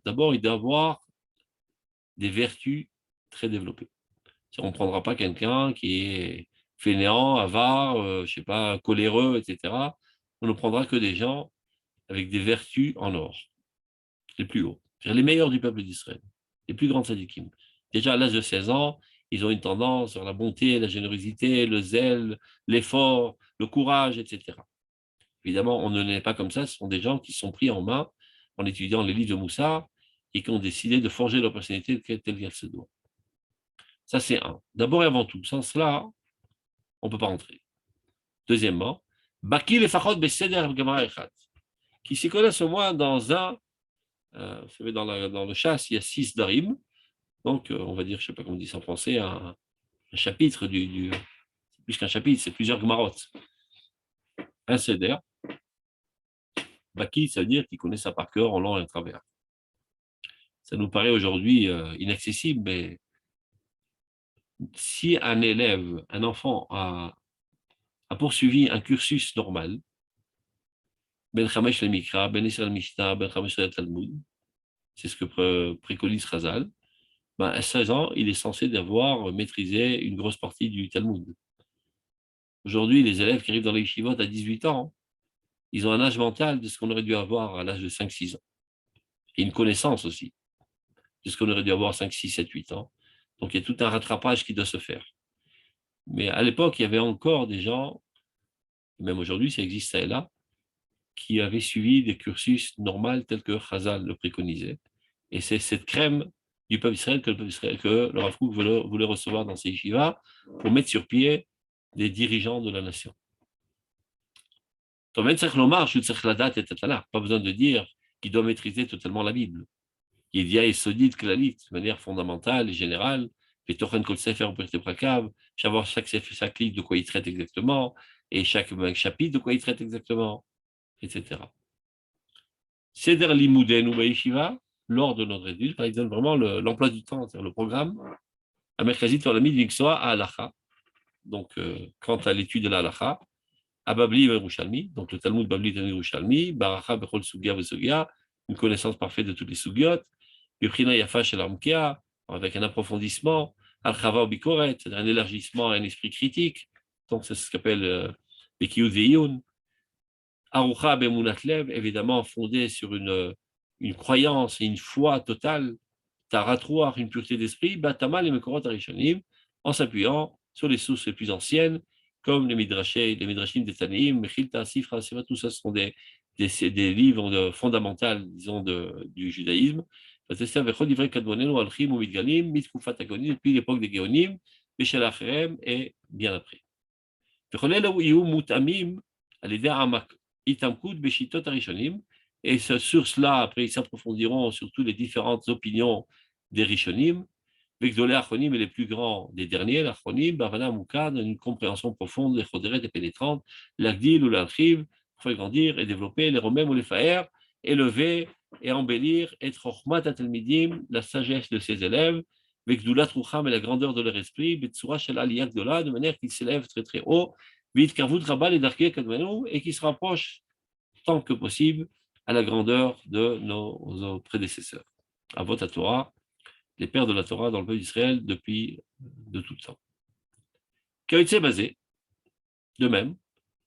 D'abord, il doit avoir des vertus très développées. On ne prendra pas quelqu'un qui est fainéant, avare, je ne sais pas, coléreux, etc. On ne prendra que des gens avec des vertus en or, les plus hauts, c'est-à-dire les meilleurs du peuple d'Israël, les plus grands tzadikim. Déjà à l'âge de 16 ans, ils ont une tendance vers la bonté, la générosité, le zèle, l'effort, le courage, etc. Évidemment, on ne n'est pas comme ça, ce sont des gens qui sont pris en main en étudiant les livres de Moussa et qui ont décidé de forger leur personnalité telle qu'elle se doit. Ça, c'est un. D'abord et avant tout, sans cela, on ne peut pas entrer. Deuxièmement, Baki le Fachot Beseder Gemara Echat, qui s'y connaissent au moins dans un, vous savez, dans le chasse, il y a 6 darim, donc on va dire, je ne sais pas comment on dit ça en français, un chapitre plus qu'un chapitre, c'est plusieurs Gemarot. Un Seder, Baki, ça veut dire qu'il connaît ça par cœur en long et en travers. Ça nous paraît aujourd'hui inaccessible, mais si un élève, un enfant a poursuivi un cursus normal, Ben Chamesh le Mikra, Ben Israël Mishnah, Ben Chamesh le Talmud, c'est ce que préconise Chazal, ben à 16 ans, il est censé d'avoir maîtrisé une grosse partie du Talmud. Aujourd'hui, les élèves qui arrivent dans les yeshivot à 18 ans, ils ont un âge mental de ce qu'on aurait dû avoir à l'âge de 5-6 ans. Et une connaissance aussi de ce qu'on aurait dû avoir à 5, 6, 7, 8 ans. Donc il y a tout un rattrapage qui doit se faire. Mais à l'époque, il y avait encore des gens, même aujourd'hui, ça existe ça et là, qui avaient suivi des cursus normaux tels que Chazal le préconisait. Et c'est cette crème du peuple Israël que le Rav Kook voulait recevoir dans ses yeshivas pour mettre sur pied des dirigeants de la nation. Pas besoin de dire qu'il doit maîtriser totalement la Bible. Il y a et solide clalit, de manière fondamentale et générale, et savoir chaque livre de quoi il traite exactement, et chaque chapitre de quoi il traite exactement, etc. Seder Limouden ou Yeshiva, lors de notre étude, par exemple, vraiment l'emploi du temps, c'est-à-dire le programme, Amerkazit Olamit Viksoa à Halacha. Donc, quant à l'étude de la Halacha, à Babli Yerushalmi, donc le Talmud Babli Yerushalmi, Baracha Bechol Sugia Vesugia, une connaissance parfaite de toutes les sugiot, Biprina Yafa Shel Amkia, avec un approfondissement, Al-Chava Bikoret, c'est-à-dire un élargissement et un esprit critique, donc c'est ce qu'on appelle Bekiyud Veiyun, Arucha Bemunatlev, évidemment fondé sur une croyance et une foi totale, Taratroar, une pureté d'esprit, Batamal et Mekorot Arishonim, en s'appuyant sur les sources les plus anciennes, comme les Midrashim des Tanaïm, Mechilta, Sifra, Seva, tout ça ce sont des livres fondamentaux, disons, du judaïsme. Depuis l'époque des Géonim, Beshel Achrem et bien après. Et sur cela, après, ils s'approfondiront sur toutes les différentes opinions des Rishonim, Vekdolé Achronim et les plus grands des derniers, l'Achronim, Bavana Moukad, une compréhension profonde, les Choderet et pénétrante, l'Agdil ou l'Archiv, pour faire grandir et développer les Romem ou les Faer, élever et embellir, et Chochmat Atelmidim, la sagesse de ses élèves, Vekdoulat Rucham et la grandeur de leur esprit, Betsura Shel Aliyah Gdola, de manière qu'ils s'élèvent très très haut, Vit Kavut Rabal et Darké Kadmanu, et qui se rapprochent tant que possible à la grandeur de nos prédécesseurs. À votre Torah, les pères de la Torah dans le peuple d'Israël depuis de tout temps. Kaïtse basé, de même,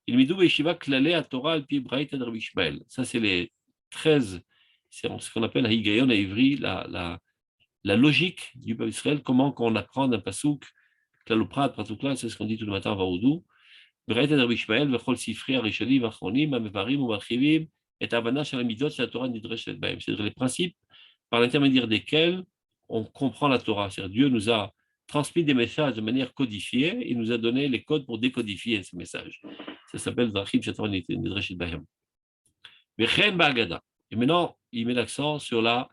il midou yeshiva klalé à Torah al pi braït ad Rabbi Ishmael. Ça, c'est les 13, c'est ce qu'on appelle la higayon à Ivry, la logique du peuple d'Israël, comment qu'on apprend d'un pasouk, klaloprat, pratukla, c'est ce qu'on dit tout le matin à Vaoudou, braït ad Rabbi Ishmael, vechol sifri arishoni, vachonim, amevarim, ou marchivim, et avana shel amidot shel Torah nidresh et baim. C'est-à-dire les principes par l'intermédiaire desquels on comprend la Torah. C'est-à-dire Dieu nous a transmis des messages de manière codifiée, il nous a donné les codes pour décodifier ces messages. Ça s'appelle Drachim Shator Nidrashit Bayam. Vechen Ba'agada. Et maintenant, il met l'accent sur la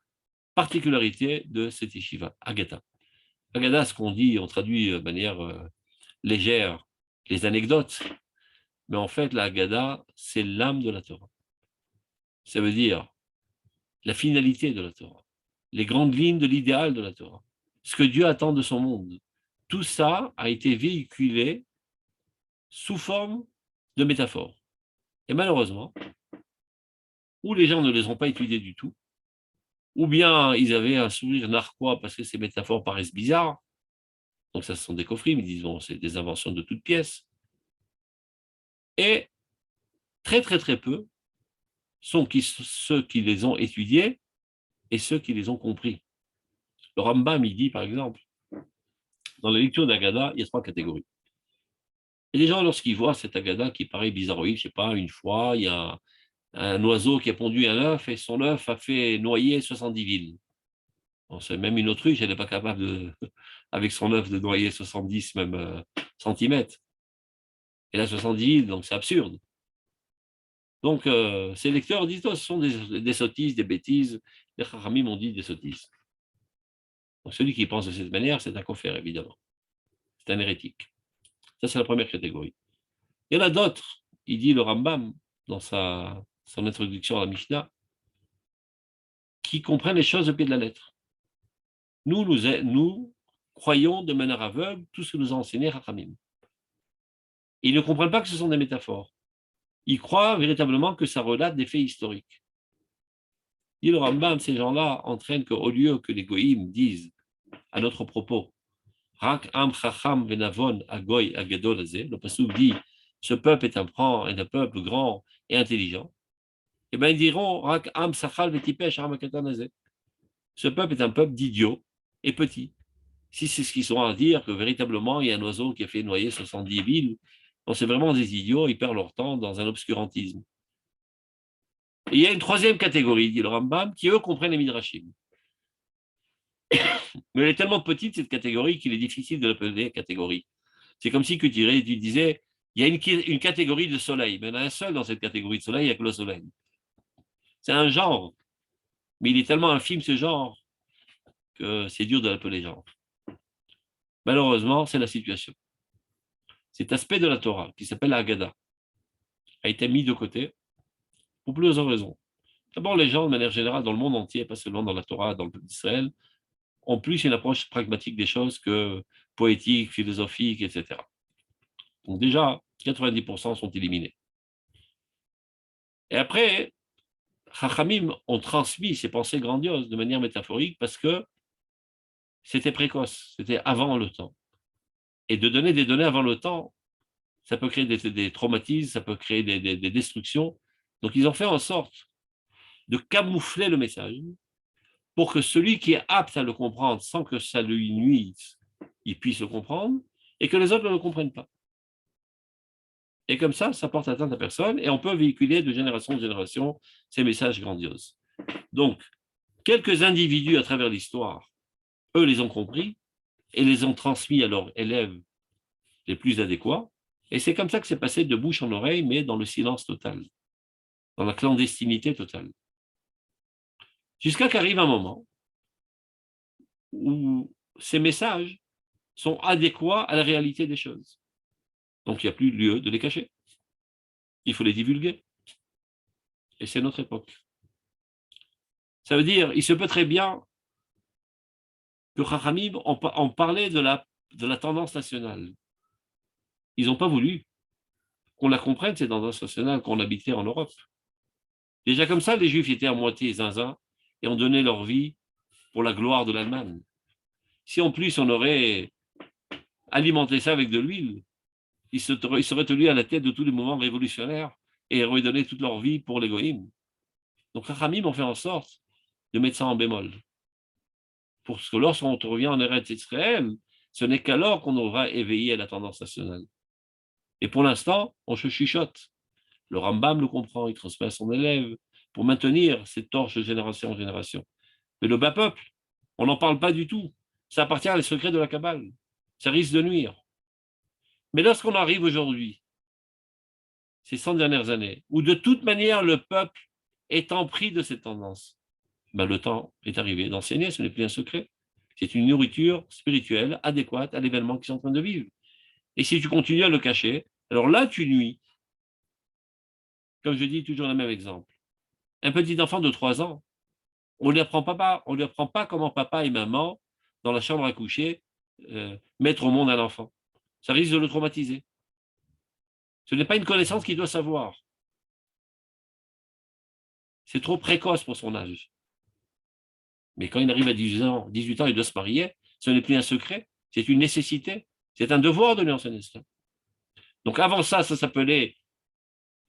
particularité de cette yeshiva, Agada. Agada, ce qu'on dit, on traduit de manière légère les anecdotes, mais en fait, la Agada, c'est l'âme de la Torah. Ça veut dire la finalité de la Torah, les grandes lignes de l'idéal de la Torah, ce que Dieu attend de son monde. Tout ça a été véhiculé sous forme de métaphores. Et malheureusement, ou les gens ne les ont pas étudiées du tout, ou bien ils avaient un sourire narquois parce que ces métaphores paraissent bizarres, donc ça ce sont des coffrets, mais disons c'est des inventions de toutes pièces, et très très très peu sont ceux qui les ont étudiés et ceux qui les ont compris. Le Rambam, il dit par exemple, dans la lecture d'Agada, il y a 3 catégories. Et les gens, lorsqu'ils voient cette Agada qui paraît bizarroïde, je ne sais pas, une fois, il y a un oiseau qui a pondu un œuf et son œuf a fait noyer 70 villes. Bon, c'est même une autruche, elle n'est pas capable, avec son œuf, de noyer 70 même centimètres. Elle a 70 villes, donc c'est absurde. Donc, ces lecteurs disent, oh, ce sont des sottises, des bêtises. Les Chachamim ont dit des sottises. Donc, celui qui pense de cette manière, c'est un koffer, évidemment. C'est un hérétique. Ça, c'est la première catégorie. Il y en a d'autres, il dit le Rambam, dans son introduction à la Mishnah, qui comprennent les choses au pied de la lettre. Nous croyons de manière aveugle tout ce que nous a enseigné Chachamim. Ils ne comprennent pas que ce sont des métaphores. Ils croient véritablement que ça relate des faits historiques. Dit le Rambam, ces gens-là entraînent qu'au lieu que les goïms disent à notre propos, Rak am chacham venavon agoy agadol azeh, le pasuk dit, ce peuple est un peuple grand et intelligent. Eh bien, ils diront, Rak am sachal vetipesh amakatan azeh. Ce peuple est un peuple d'idiots et petits. Si c'est ce qu'ils sont à dire, que véritablement, il y a un oiseau qui a fait noyer 70 villes, donc c'est vraiment des idiots, ils perdent leur temps dans un obscurantisme. Et il y a une troisième catégorie, dit le Rambam, qui eux comprennent les Midrashim. Mais elle est tellement petite, cette catégorie, qu'il est difficile de l'appeler catégorie. C'est comme si tu disais, il y a une catégorie de soleil, mais il y en a un seul dans cette catégorie de soleil, il n'y a que le soleil. C'est un genre, mais il est tellement infime ce genre que c'est dur de l'appeler genre. Malheureusement, c'est la situation. Cet aspect de la Torah, qui s'appelle la Haggadah, a été mis de côté pour plusieurs raisons. D'abord, les gens, de manière générale, dans le monde entier, pas seulement dans la Torah, dans le peuple d'Israël, ont plus une approche pragmatique des choses que poétique, philosophique, etc. Donc déjà, 90% sont éliminés. Et après, Chachamim ont transmis ces pensées grandioses de manière métaphorique parce que c'était précoce, c'était avant le temps. Et de donner des données avant le temps, ça peut créer des traumatismes, ça peut créer des destructions. Donc ils ont fait en sorte de camoufler le message pour que celui qui est apte à le comprendre sans que ça lui nuise, il puisse le comprendre et que les autres ne le comprennent pas. Et comme ça porte atteinte à personne et on peut véhiculer de génération en génération ces messages grandioses. Donc, quelques individus à travers l'histoire, eux les ont compris et les ont transmis à leurs élèves les plus adéquats. Et c'est comme ça que c'est passé de bouche en oreille, mais dans le silence total, dans la clandestinité totale. Jusqu'à qu'arrive un moment où ces messages sont adéquats à la réalité des choses. Donc, il n'y a plus lieu de les cacher. Il faut les divulguer. Et c'est notre époque. Ça veut dire, il se peut très bien que Chachamim ont parlé de la tendance nationale. Ils n'ont pas voulu qu'on la comprenne, cette tendance nationale, qu'on habitait en Europe. Déjà comme ça, les Juifs étaient à moitié zinzin et ont donné leur vie pour la gloire de l'Allemagne. Si en plus on aurait alimenté ça avec de l'huile, ils seraient tenus à la tête de tous les mouvements révolutionnaires et auraient donné toute leur vie pour les goïms. Donc Chachamim ont fait en sorte de mettre ça en bémol. Pour que lorsqu'on revient en Eretz Israël, ce n'est qu'alors qu'on aura éveillé la tendance nationale. Et pour l'instant, on se chuchote. Le Rambam le comprend, il transmet à son élève pour maintenir cette torche de génération en génération. Mais le bas peuple, on n'en parle pas du tout. Ça appartient à les secrets de la Kabbale. Ça risque de nuire. Mais lorsqu'on arrive aujourd'hui, ces 100 dernières années, où de toute manière le peuple est en pris de cette tendance, ben le temps est arrivé d'enseigner, ce n'est plus un secret. C'est une nourriture spirituelle adéquate à l'événement qu'ils sont en train de vivre. Et si tu continues à le cacher, alors là, tu nuis. Comme je dis toujours le même exemple. Un petit enfant de 3 ans, on ne lui apprend pas comment papa et maman, dans la chambre à coucher, mettre au monde un enfant. Ça risque de le traumatiser. Ce n'est pas une connaissance qu'il doit savoir. C'est trop précoce pour son âge. Mais quand il arrive à 18 ans, il doit se marier, ce n'est plus un secret, c'est une nécessité, c'est un devoir de lui enseigner cela. Donc avant ça, ça s'appelait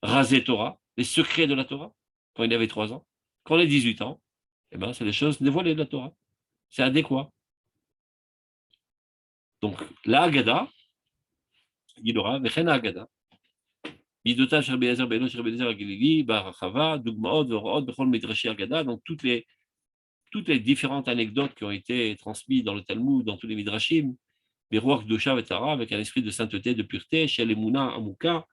raser Torah, les secrets de la Torah, quand il avait 3 ans. Quand il a 18 ans, eh ben, c'est les choses dévoilées de la Torah. C'est adéquat. Donc, la Haggadah, il aura, Vechen Haggadah, Midota Sher Be'ezer Beno Sher Be'ezer Agiligi, Barachava, Dugmaot, Vorot, Bechol Midrashi Haggadah, donc toutes les différentes anecdotes qui ont été transmises dans le Talmud, dans tous les Midrashim, Beruach Dosha Vetara, avec un esprit de sainteté, de pureté, Shel Emuna Amuka,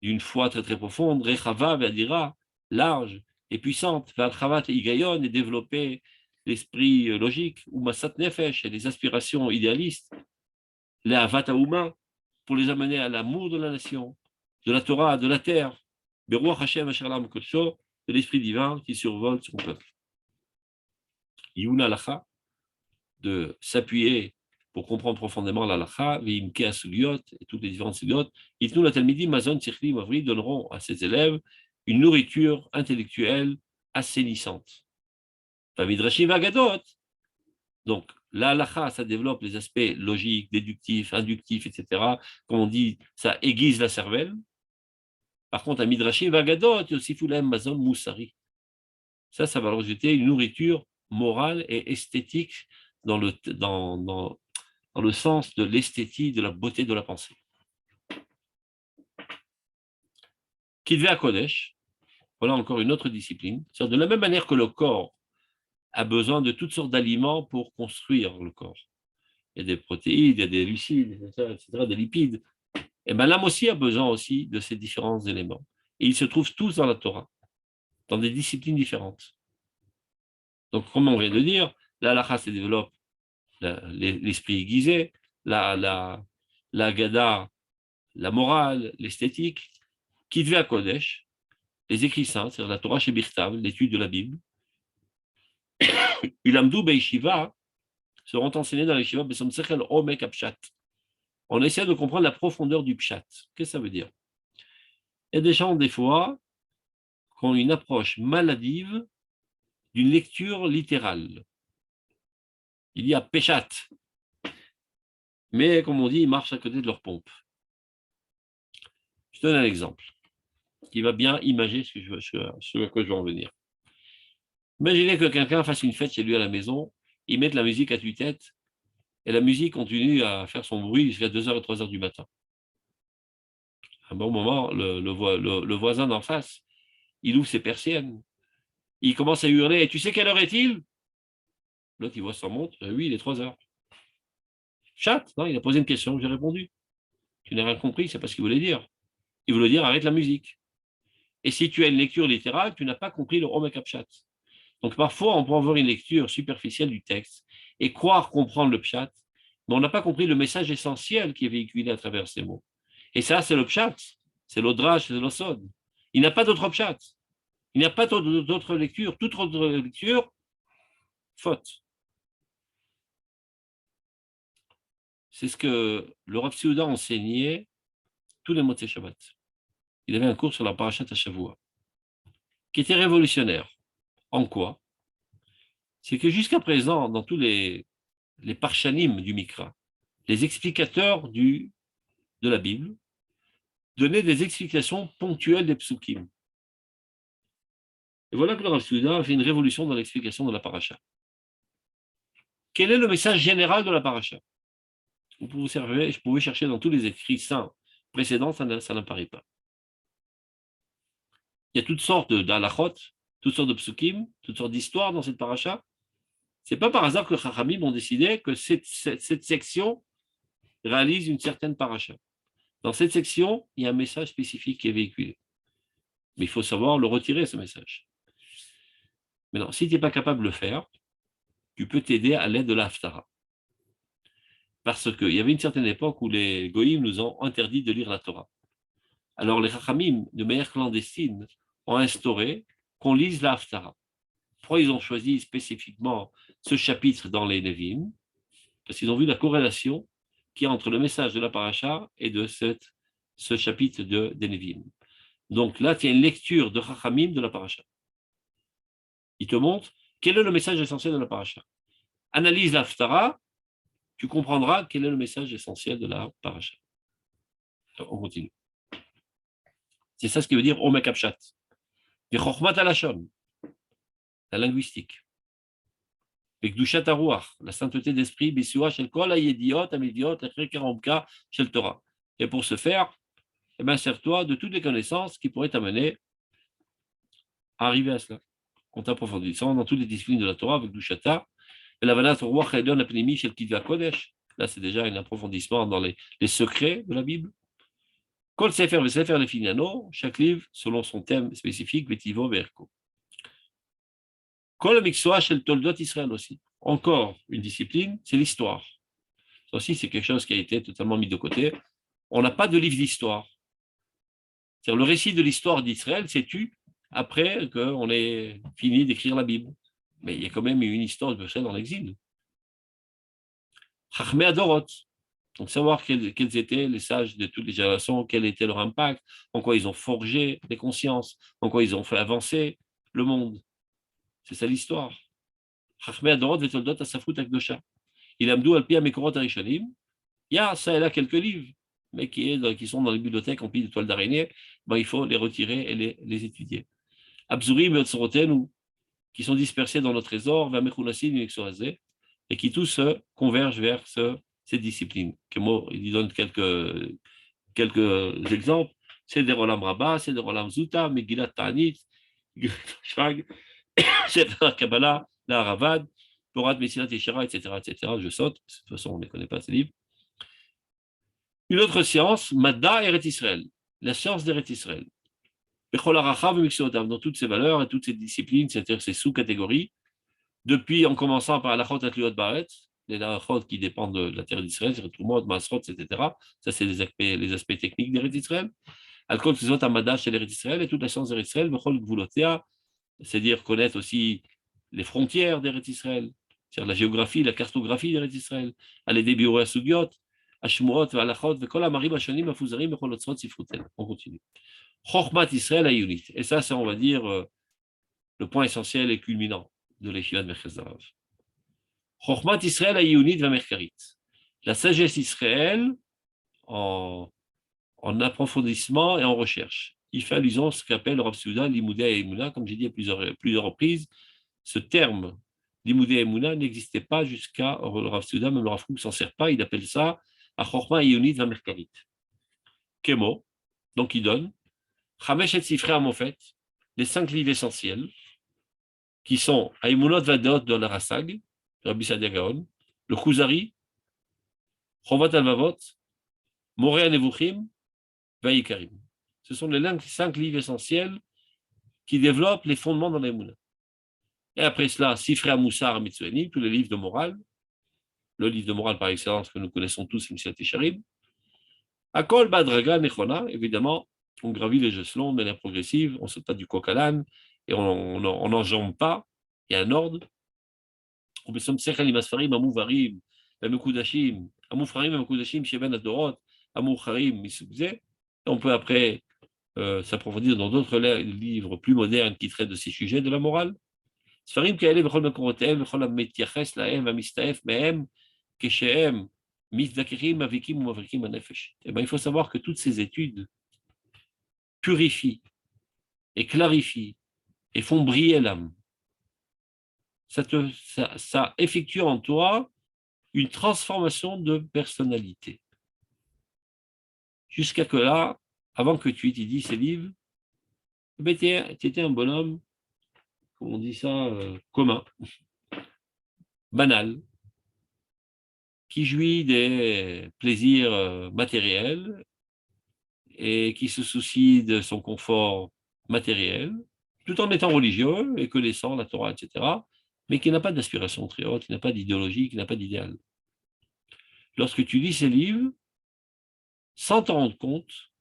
d'une foi très très profonde, Rechava Ve'adira, large et puissante, Ve'alchavat et Igayon, et développer l'esprit logique, ou Masat Nefesh, et les aspirations idéalistes, les Avat Aouma, pour les amener à l'amour de la nation, de la Torah, de la terre, Beruach Hashem Asherlam Kodsho, de l'esprit divin qui survole son peuple. Yuna Lacha, de s'appuyer pour comprendre profondément la Lacha, Vimke Asugiot, et toutes les différentes sugiot, Itnu la Talmidi, Mazon, Tzirkli, Mavri, donneront à ses élèves une nourriture intellectuelle assainissante. Midrashim Agadot. Donc, la Lacha, ça développe les aspects logiques, déductifs, inductifs, etc. Comme on dit, ça aiguise la cervelle. Par contre, à Midrashim Agadot, Yosifulem Mazon Moussari. Ça va leur ajouter une nourriture morale et esthétique dans le sens de l'esthétique, de la beauté de la pensée. Kidve Kodesh, voilà encore une autre discipline. C'est de la même manière que le corps a besoin de toutes sortes d'aliments pour construire le corps. Il y a des protéines, il y a des glucides, etc., des lipides. Et bien l'âme aussi a besoin aussi de ces différents éléments. Et ils se trouvent tous dans la Torah, dans des disciplines différentes. Donc, comme on vient de dire, la halakha se développe l'esprit aiguisé, la Haggadah, la morale, l'esthétique, Kitve à Kodesh, les écrits saints, c'est-à-dire la Torah chez Birtav, l'étude de la Bible. Ulamdou Beishiva, seront enseignés dans les Yeshiva Besom Sechel Omek Apshat. On essaie de comprendre la profondeur du Pshat. Qu'est-ce que ça veut dire? Il y a des gens, des fois, qui ont une approche maladive d'une lecture littérale. Il y a Peshat, mais comme on dit, ils marchent à côté de leur pompe. Je donne un exemple qui va bien imager ce à quoi je veux en venir. Imaginez que quelqu'un fasse une fête chez lui à la maison, il mette la musique à tue-tête et la musique continue à faire son bruit jusqu'à 2h et 3h du matin. À un bon moment, le voisin d'en face, il ouvre ses persiennes, il commence à hurler « Et tu sais quelle heure est-il » L'autre, il voit son montre, oui, il est 3h. Chat, non, il a posé une question, j'ai répondu. Tu n'as rien compris, c'est pas ce qu'il voulait dire. Il voulait dire arrête la musique. Et si tu as une lecture littérale, tu n'as pas compris le Omek Pshat. Donc parfois, on peut avoir une lecture superficielle du texte et croire comprendre le Pshat, mais on n'a pas compris le message essentiel qui est véhiculé à travers ces mots. Et ça, c'est le Pshat, c'est l'Odrash, c'est l'Osod. Il n'y a pas d'autre Pshat. Il n'y a pas d'autre lecture. Toute autre lecture, faute. C'est ce que le Rav Seuda enseignait tous les Motzei Shabbat. Il avait un cours sur la Parashat HaShavua, qui était révolutionnaire. En quoi? C'est que jusqu'à présent, dans tous les parshanim du Mikra, les explicateurs de la Bible donnaient des explications ponctuelles des psukim. Et voilà que le Rav Seuda a fait une révolution dans l'explication de la paracha. Quel est le message général de la paracha? Je pouvais chercher dans tous les écrits saints précédents, ça n'apparaît pas. Il y a toutes sortes d'halachot, toutes sortes de psukim, toutes sortes d'histoires dans cette paracha. Ce n'est pas par hasard que les Chachamim ont décidé que cette section réalise une certaine paracha. Dans cette section, il y a un message spécifique qui est véhiculé. Mais il faut savoir le retirer, ce message. Maintenant, si tu n'es pas capable de le faire, tu peux t'aider à l'aide de l'Haftara. Parce qu'il y avait une certaine époque où les Goïms nous ont interdit de lire la Torah. Alors les Chachamim, de manière clandestine, ont instauré qu'on lise la Haftara. Pourquoi ils ont choisi spécifiquement ce chapitre dans les Nevi'im? Parce qu'ils ont vu la corrélation qu'il y a entre le message de la paracha et de ce chapitre des Nevi'im. Donc là, tu as une lecture de Chachamim de la paracha. Il te montre quel est le message essentiel de la paracha. Analyse la Haftara, tu comprendras quel est le message essentiel de la paracha. Alors, on continue. C'est ça ce qui veut dire Omek Apshat. V'chochmat halashon, la linguistique. V'kdushat haruach, la sainteté d'esprit, b'sua shel kol hayediot amidiot echre karomka shel Torah. Et pour ce faire, eh ben, sers-toi de toutes les connaissances qui pourraient t'amener à arriver à cela. En t'approfondissant dans toutes les disciplines de la Torah, avec Dushata, la vanat ruach haedon apnimi shel kidva kodesh. Là, c'est déjà un approfondissement dans les secrets de la Bible. Kol sefer v'sefer lefinyano, chaque livre selon son thème spécifique, v'tivo v'erko. Kol miksoa shel toldot Israël aussi. Encore une discipline, c'est l'histoire. Ça aussi, c'est quelque chose qui a été totalement mis de côté. On n'a pas de livre d'histoire. C'est-à-dire, le récit de l'histoire d'Israël s'est tu après qu'on ait fini d'écrire la Bible. Mais il y a quand même une histoire d'Israël en exil. Chachmei Adorot. Donc, savoir quels étaient les sages de toutes les générations, quel était leur impact, en quoi ils ont forgé les consciences, en quoi ils ont fait avancer le monde. C'est ça l'histoire. Chachmei Adorot vetoldot asafrut akdosha. Il amdou al pi amekorot harishonim. Il y a ça et là quelques livres, mais qui sont dans les bibliothèques en pile de toiles d'araignée, ben, il faut les retirer et les étudier. Abzurim et Otsorotenu, qui sont dispersés dans nos trésors, et qui tous convergent vers cette discipline. Il donne quelques exemples. C'est des Rolam Rabbah, c'est des Rolam Zuta, Megillat Ta'anit, Shag, c'est la Kabbalah, la Haravad, Porat Messilat Yeshara, etc., etc. Je saute, de toute façon, on ne connaît pas ces livres. Une autre science, Madda Eret Israël, la science d'Eret Israël. Dans toutes ces valeurs et toutes ces disciplines, c'est-à-dire ces sous-catégories, depuis en commençant par l'achot atliot baret, les achot qui dépendent de la terre d'Israël, c'est tout le monde, masrot, etc. Ça, c'est les aspects techniques d'Eret Israël. Al-Kol Tzot Amada chez l'Eret Israël et toute la science d'Eret Israël, Bechol Gvulotea, c'est-à-dire connaître aussi les frontières d'Eret Israël, c'est-à-dire la géographie, la cartographie d'Eretz Israël, על ידי ביאורי הסוגיות, השמועות וההלכות, וכל המאמרים השונים המפוזרים בכל אוצרות ספרותנו. On continue. Chokhmat Israël ayunit. Et ça, c'est, on va dire, le point essentiel et culminant de l'Yeshiva de Merkaz Harav. Chokhmat Israël ayunit va merkarit. La sagesse d'Israël en approfondissement et en recherche. Il fait allusion à ce qu'appelle Rav Souda l'Imoudé et Emouna, comme j'ai dit à plusieurs reprises. Ce terme l'Imoudé et Emouna n'existait pas jusqu'à Rav Souda, même le Rav Kook ne s'en sert pas, il appelle ça Chokhmat ayunit va merkarit. Kemo, donc il donne Chamesh et Sifrei Amofet, les 5 livres essentiels, qui sont Aïmunot Vadot de la Rasag, Rabbi Sadia Gaon, le Khuzari, Chovat Alvavot, Moré Nevuchim, Vaïkarim. Ce sont les 5 livres essentiels qui développent les fondements dans l'Aïmunot. Et après cela, Sifrei Amoussar Mitzueni, tous les livres de morale, le livre de morale par excellence que nous connaissons tous, Msilat Yesharim. Akol Badraga Nechona, évidemment, on gravit les échelons de manière progressive, on ne saute pas du coq à l'âne et on n'enjambe pas, il y a un ordre. On peut se faire Masfarim, Amouvarim, Amukudashim, Amoufarim, Amukudashim, Sheben Adorot, Amoucharim, Misubze. On peut après s'approfondir dans d'autres livres plus modernes qui traitent de ces sujets de la morale. Sfarim Kaele, Bechol Makorotem, Bechol Ametiaches, Laem, Amistaef, Mehem, Keshem, Misdakirim, Avikim ou Mavrikim, Anefesh. Eh bien, il faut savoir que toutes ces études purifient et clarifient et font briller l'âme. Ça effectue en toi une transformation de personnalité. Jusqu'à que là, avant que tu étudies ces livres, tu étais un bonhomme, comme on dit ça, commun, banal, qui jouit des plaisirs matériels et qui se soucie de son confort matériel, tout en étant religieux et connaissant la Torah, etc., mais qui n'a pas d'aspiration très haute, qui n'a pas d'idéologie, qui n'a pas d'idéal. Lorsque tu lis ces livres, sans t'en rendre compte,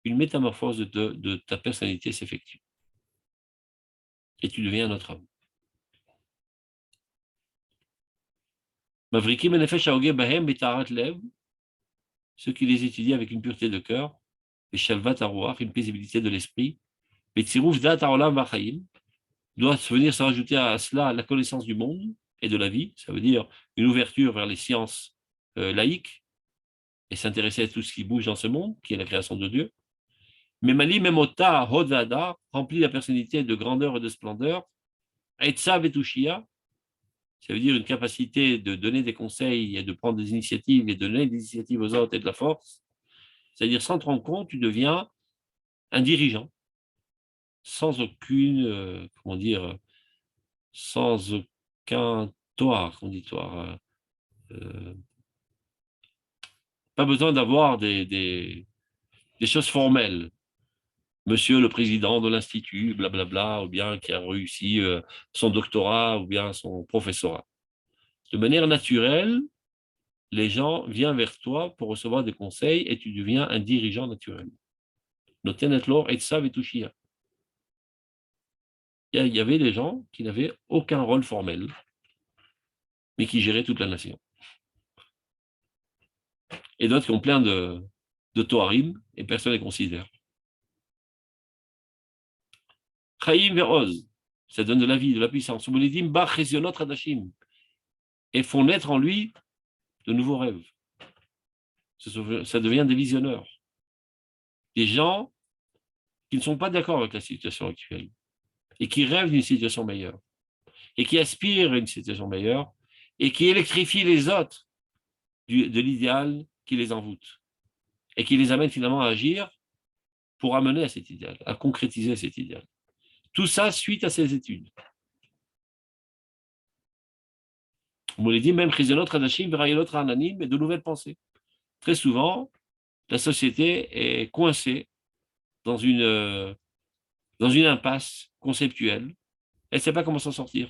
une métamorphose de ta personnalité s'effectue. Et tu deviens un autre homme. Mavrikim Nefesh Haogeh Bahem Betarat Lev, ceux qui les étudient avec une pureté de cœur, et Shalvat Haruach, une paisibilité de l'esprit, et Tziruf Dat Haolam Vachaim, doit venir se rajouter à cela la connaissance du monde et de la vie, ça veut dire une ouverture vers les sciences laïques, et s'intéresser à tout ce qui bouge dans ce monde, qui est la création de Dieu. Mais Mali Memota Hod Vada remplit la personnalité de grandeur et de splendeur, Etzav et Tushia, ça veut dire une capacité de donner des conseils et de prendre des initiatives et de donner des initiatives aux autres et de la force. C'est-à-dire, sans te rendre compte, tu deviens un dirigeant, sans aucune, sans aucun toit, on dit toit. Pas besoin d'avoir des choses formelles. Monsieur le président de l'Institut, blablabla, ou bien qui a réussi son doctorat, ou bien son professorat. De manière naturelle, les gens viennent vers toi pour recevoir des conseils et tu deviens un dirigeant naturel. Il y avait des gens qui n'avaient aucun rôle formel, mais qui géraient toute la nation. Et d'autres qui ont plein de toharim et personne ne les considère. Chaim ve'oz, ça donne de la vie, de la puissance. Et font naître en lui de nouveaux rêves. Ça devient des visionneurs. Des gens qui ne sont pas d'accord avec la situation actuelle et qui rêvent d'une situation meilleure et qui aspirent à une situation meilleure et qui électrifient les autres de l'idéal qui les envoûte et qui les amène finalement à agir pour amener à cet idéal, à concrétiser cet idéal. Tout ça suite à ces études. On vous l'a dit, même Chizonot Hadashim, Verayelot Hananim, et de nouvelles pensées. Très souvent, la société est coincée dans une impasse conceptuelle. Elle ne sait pas comment s'en sortir.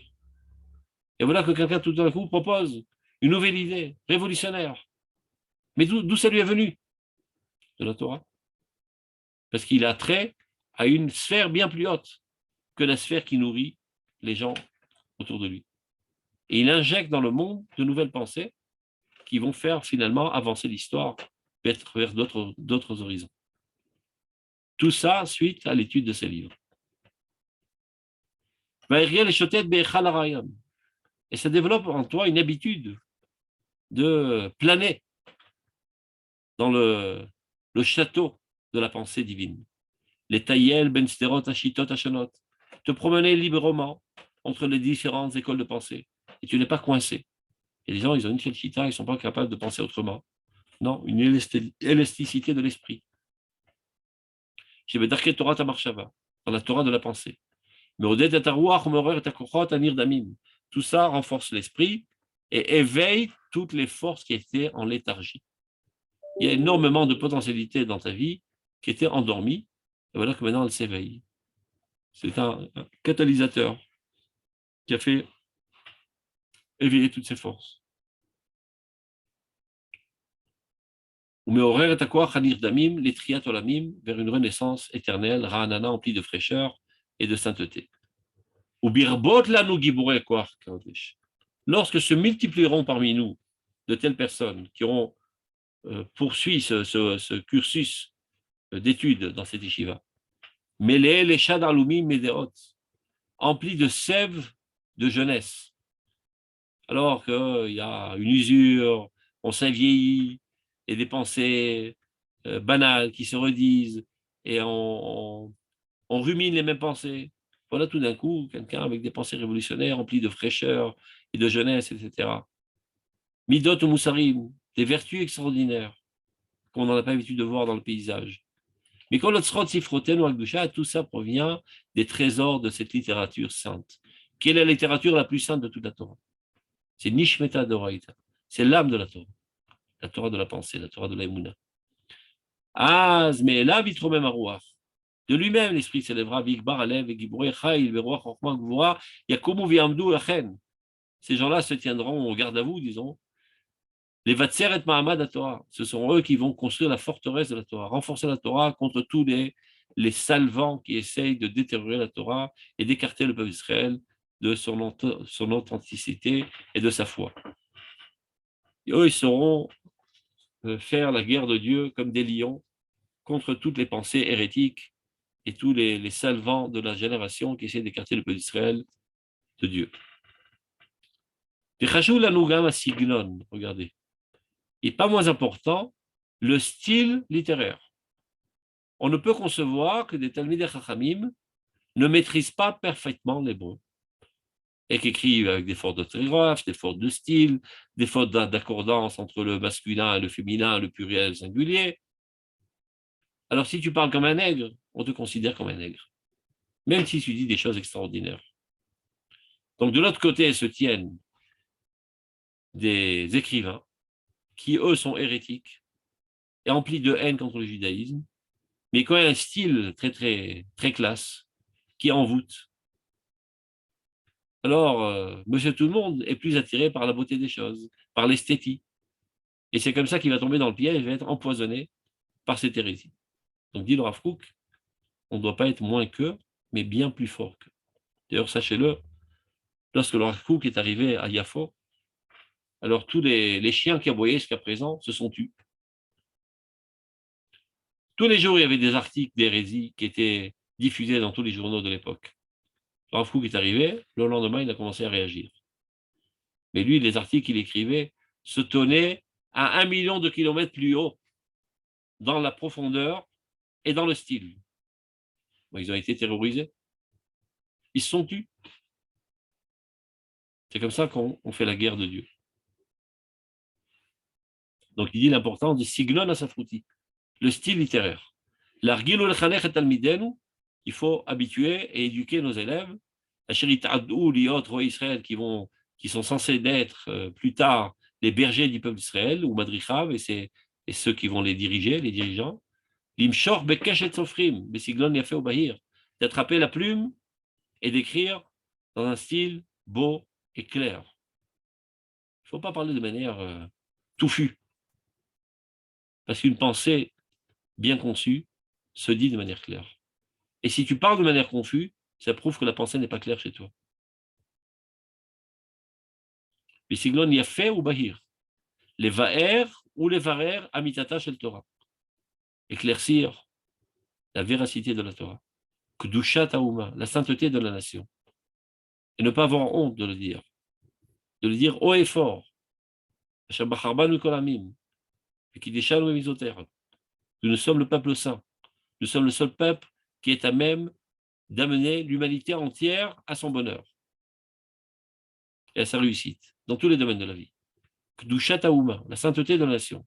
Et voilà que quelqu'un tout d'un coup propose une nouvelle idée révolutionnaire. Mais d'où ça lui est venu? De la Torah. Parce qu'il a trait à une sphère bien plus haute que la sphère qui nourrit les gens autour de lui. et il injecte dans le monde de nouvelles pensées qui vont faire finalement avancer l'histoire vers d'autres horizons. Tout ça suite à l'étude de ces livres. Et ça développe en toi une habitude de planer dans le château de la pensée divine. Les taïel, ben sterot, achitot, achanot. Te promener librement entre les différentes écoles de pensée. Et tu n'es pas coincé. Et les gens, ils ont une seule chita, ils ne sont pas capables de penser autrement. Non, une élasticité de l'esprit. J'ai Darket Torah Tamarshava, dans la Torah de la pensée. Tout ça renforce l'esprit et éveille toutes les forces qui étaient en léthargie. Il y a énormément de potentialités dans ta vie qui étaient endormies, et voilà que maintenant elles s'éveillent. C'est un catalyseur qui a fait éveiller toutes ces forces. Vers une renaissance éternelle, Ra'anana emplie de fraîcheur et de sainteté. Lorsque se multiplieront parmi nous de telles personnes qui auront poursuivi ce cursus d'études dans cette yeshiva, mêlés les shadalumi medeot, emplis de sève de jeunesse, alors qu'il y a une usure, on s'est vieilli, et des pensées banales qui se redisent, et on rumine les mêmes pensées. Voilà tout d'un coup quelqu'un avec des pensées révolutionnaires, emplies de fraîcheur et de jeunesse, etc. Midot ou Moussarim, des vertus extraordinaires qu'on n'en a pas l'habitude de voir dans le paysage. Mais quand le Tzrot Sifroten ou Al-Gusha, tout ça provient des trésors de cette littérature sainte. Quelle est la littérature la plus sainte de toute la Torah? C'est Nishmeta Doraita. C'est l'âme de la Torah de la pensée, la Torah de l'Aïmouna. Az, mais là, vitromem arouach. De lui-même, l'esprit s'élèvera, Vigbar Alev, Gibouré, Chaïl, Veroach, Chokma, Gvura, Yakomu, Viamdou, Lachen. Ces gens-là se tiendront au garde à vous, disons. Les Vatser et Mahamad à Torah, ce sont eux qui vont construire la forteresse de la Torah, renforcer la Torah contre tous les salvants qui essayent de détériorer la Torah et d'écarter le peuple d'Israël de son authenticité et de sa foi. Et eux, ils sauront faire la guerre de Dieu comme des lions contre toutes les pensées hérétiques et tous les salvants de la génération qui essaient d'écarter le peuple d'Israël de Dieu. Regardez. Et pas moins important, le style littéraire. On ne peut concevoir que des Talmidei Chachamim ne maîtrisent pas parfaitement l'hébreu et qu'écrivent avec des fautes d'orthographe, des fautes de style, des fautes d'accordance entre le masculin et le féminin, le pluriel et le singulier. Alors si tu parles comme un nègre, on te considère comme un nègre, même si tu dis des choses extraordinaires. Donc de l'autre côté se tiennent des écrivains qui, eux, sont hérétiques et emplis de haine contre le judaïsme, mais qui ont un style très, très, très classe, qui envoûte. Alors, monsieur tout le monde est plus attiré par la beauté des choses, par l'esthétique. Et c'est comme ça qu'il va tomber dans le piège, il va être empoisonné par cette hérésie. Donc, dit le Rav Kook, on ne doit pas être moins qu'eux, mais bien plus fort qu'eux. D'ailleurs, sachez-le, lorsque le Rav Kook est arrivé à Yafo, alors tous les chiens qui aboyaient jusqu'à présent se sont tus. Tous les jours, il y avait des articles d'hérésie qui étaient diffusés dans tous les journaux de l'époque. Le Rav Kook est arrivé, le lendemain, il a commencé à réagir. Mais lui, les articles qu'il écrivait se tenaient à 1 million de kilomètres plus haut, dans la profondeur et dans le style. Ils ont été terrorisés. Ils se sont tus. C'est comme ça qu'on fait la guerre de Dieu. Donc il dit l'importance du siglon à safruti, le style littéraire. L'argil le et talmidenu, il faut habituer et éduquer nos élèves. Les autres Israël qui sont censés d'être plus tard les bergers du peuple d'Israël, ou Madrichav, et ceux qui vont les diriger, les dirigeants. L'imshor bekeshet sofrim, besiglon yafé au bahir, d'attraper la plume et d'écrire dans un style beau et clair. Il ne faut pas parler de manière touffue, parce qu'une pensée bien conçue se dit de manière claire. Et si tu parles de manière confuse, ça prouve que la pensée n'est pas claire chez toi. Bisiglon Yafé ou Bahir. Les Va'er ou les Varer Amitata Shel Torah. Éclaircir la véracité de la Torah. Kdushat Haouma, la sainteté de la nation. Et ne pas avoir honte de le dire. De le dire haut et fort. Shabacharbanu Kolamim. Et qui déchale ou misoter. Nous sommes le peuple saint. Nous sommes le seul peuple qui est à même d'amener l'humanité entière à son bonheur et à sa réussite, dans tous les domaines de la vie. Kdushat Haouma, la sainteté de la nation.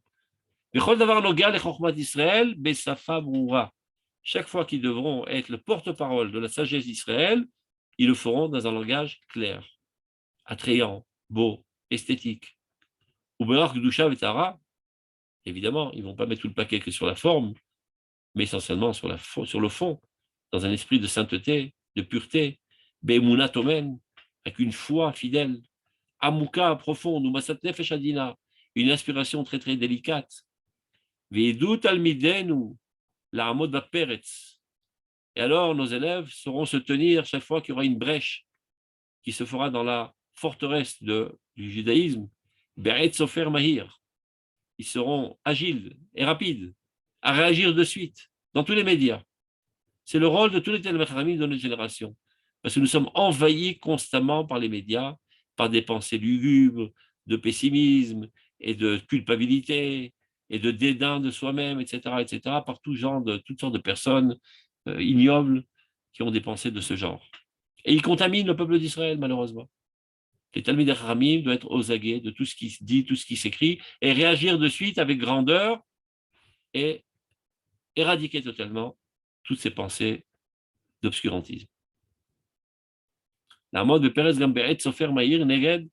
Chaque fois qu'ils devront être le porte-parole de la sagesse d'Israël, ils le feront dans un langage clair, attrayant, beau, esthétique. Ou évidemment, ils ne vont pas mettre tout le paquet que sur la forme, mais essentiellement sur le fond, dans un esprit de sainteté, de pureté, Be'emunat Omen, avec une foi fidèle, Amuka profonde, ou Masat Nefesh Adina, une inspiration très très délicate. Ve'edu Talmidenu, la Hamod Baperetz. Et alors, nos élèves sauront se tenir chaque fois qu'il y aura une brèche qui se fera dans la forteresse du judaïsme, Be'et Sofer Mahir. Ils seront agiles et rapides à réagir de suite dans tous les médias. C'est le rôle de tous les Talmidei Chachamim de notre génération. Parce que nous sommes envahis constamment par les médias, par des pensées lugubres, de pessimisme et de culpabilité et de dédain de soi-même, etc., par toutes sortes de personnes ignobles qui ont des pensées de ce genre. Et ils contaminent le peuple d'Israël, malheureusement. Les Talmidei Chachamim doivent être aux aguets de tout ce qui se dit, tout ce qui s'écrit, et réagir de suite avec grandeur et éradiquer totalement toutes ces pensées d'obscurantisme. La mode de Perez Gamberet Sofer Maïr Neged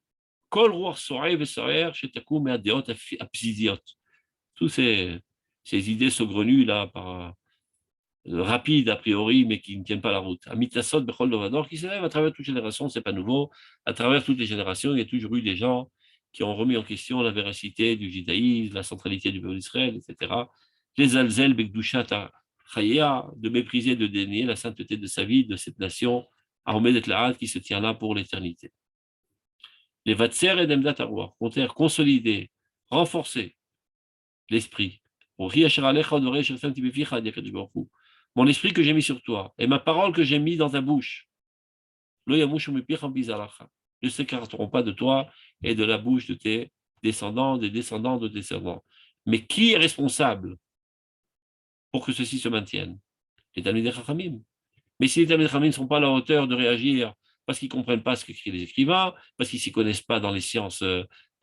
Kol Ruach Soaï Vesoer Shetakum et Adeot Absidiot. Toutes ces idées saugrenues là, rapides a priori, mais qui ne tiennent pas la route. Amitasot Bechol Dovador, qui s'élève à travers toutes les générations, c'est pas nouveau. À travers toutes les générations, il y a toujours eu des gens qui ont remis en question la véracité du judaïsme, la centralité du peuple d'Israël, etc. Les Alzel Bekdushat Chaya, de mépriser, de dénier la sainteté de sa vie, de cette nation, Ahmed Laad, qui se tient là pour l'éternité. Les Vatser et Demdat Arwah, contraire, consolider, renforcer l'esprit. Mon esprit que j'ai mis sur toi, et ma parole que j'ai mis dans ta bouche, ne s'écarteront pas de toi et de la bouche de tes descendants, des descendants de descendants. Mais qui est responsable pour que ceci se maintienne? Les Talmidei Chachamim. Mais si les Talmidei Chachamim ne sont pas à la hauteur de réagir parce qu'ils ne comprennent pas ce qu'écrivent les écrivains, parce qu'ils ne s'y connaissent pas dans les sciences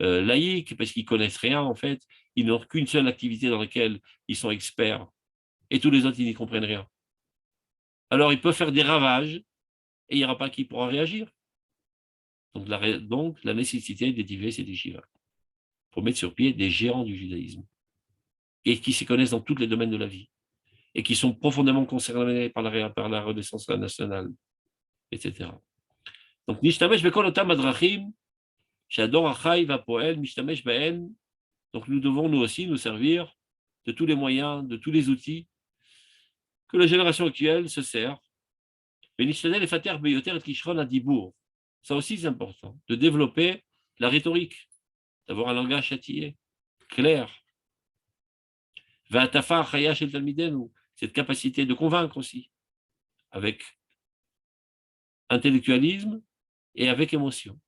laïques, parce qu'ils ne connaissent rien en fait, ils n'ont qu'une seule activité dans laquelle ils sont experts, et tous les autres, ils n'y comprennent rien. Alors, ils peuvent faire des ravages, et il n'y aura pas qui pourra réagir. Donc, la nécessité d'édiver ces yeshivas, pour mettre sur pied des géants du judaïsme, et qui s'y connaissent dans tous les domaines de la vie, et qui sont profondément concernés par la renaissance nationale, etc. Donc, Nishtamesh Bekol Otam Adrachim, Shador Achai Vapoel, Mishtamesh Baen. Donc, nous devons nous aussi nous servir de tous les moyens, de tous les outils que la génération actuelle se sert. Benishtanel et Fater Beyoter et Kishron Adibour. Ça aussi, c'est important, de développer la rhétorique, d'avoir un langage châtié, clair. Va'atafar Chaya Shel Talmidenu, cette capacité de convaincre aussi, avec intellectualisme et avec émotion,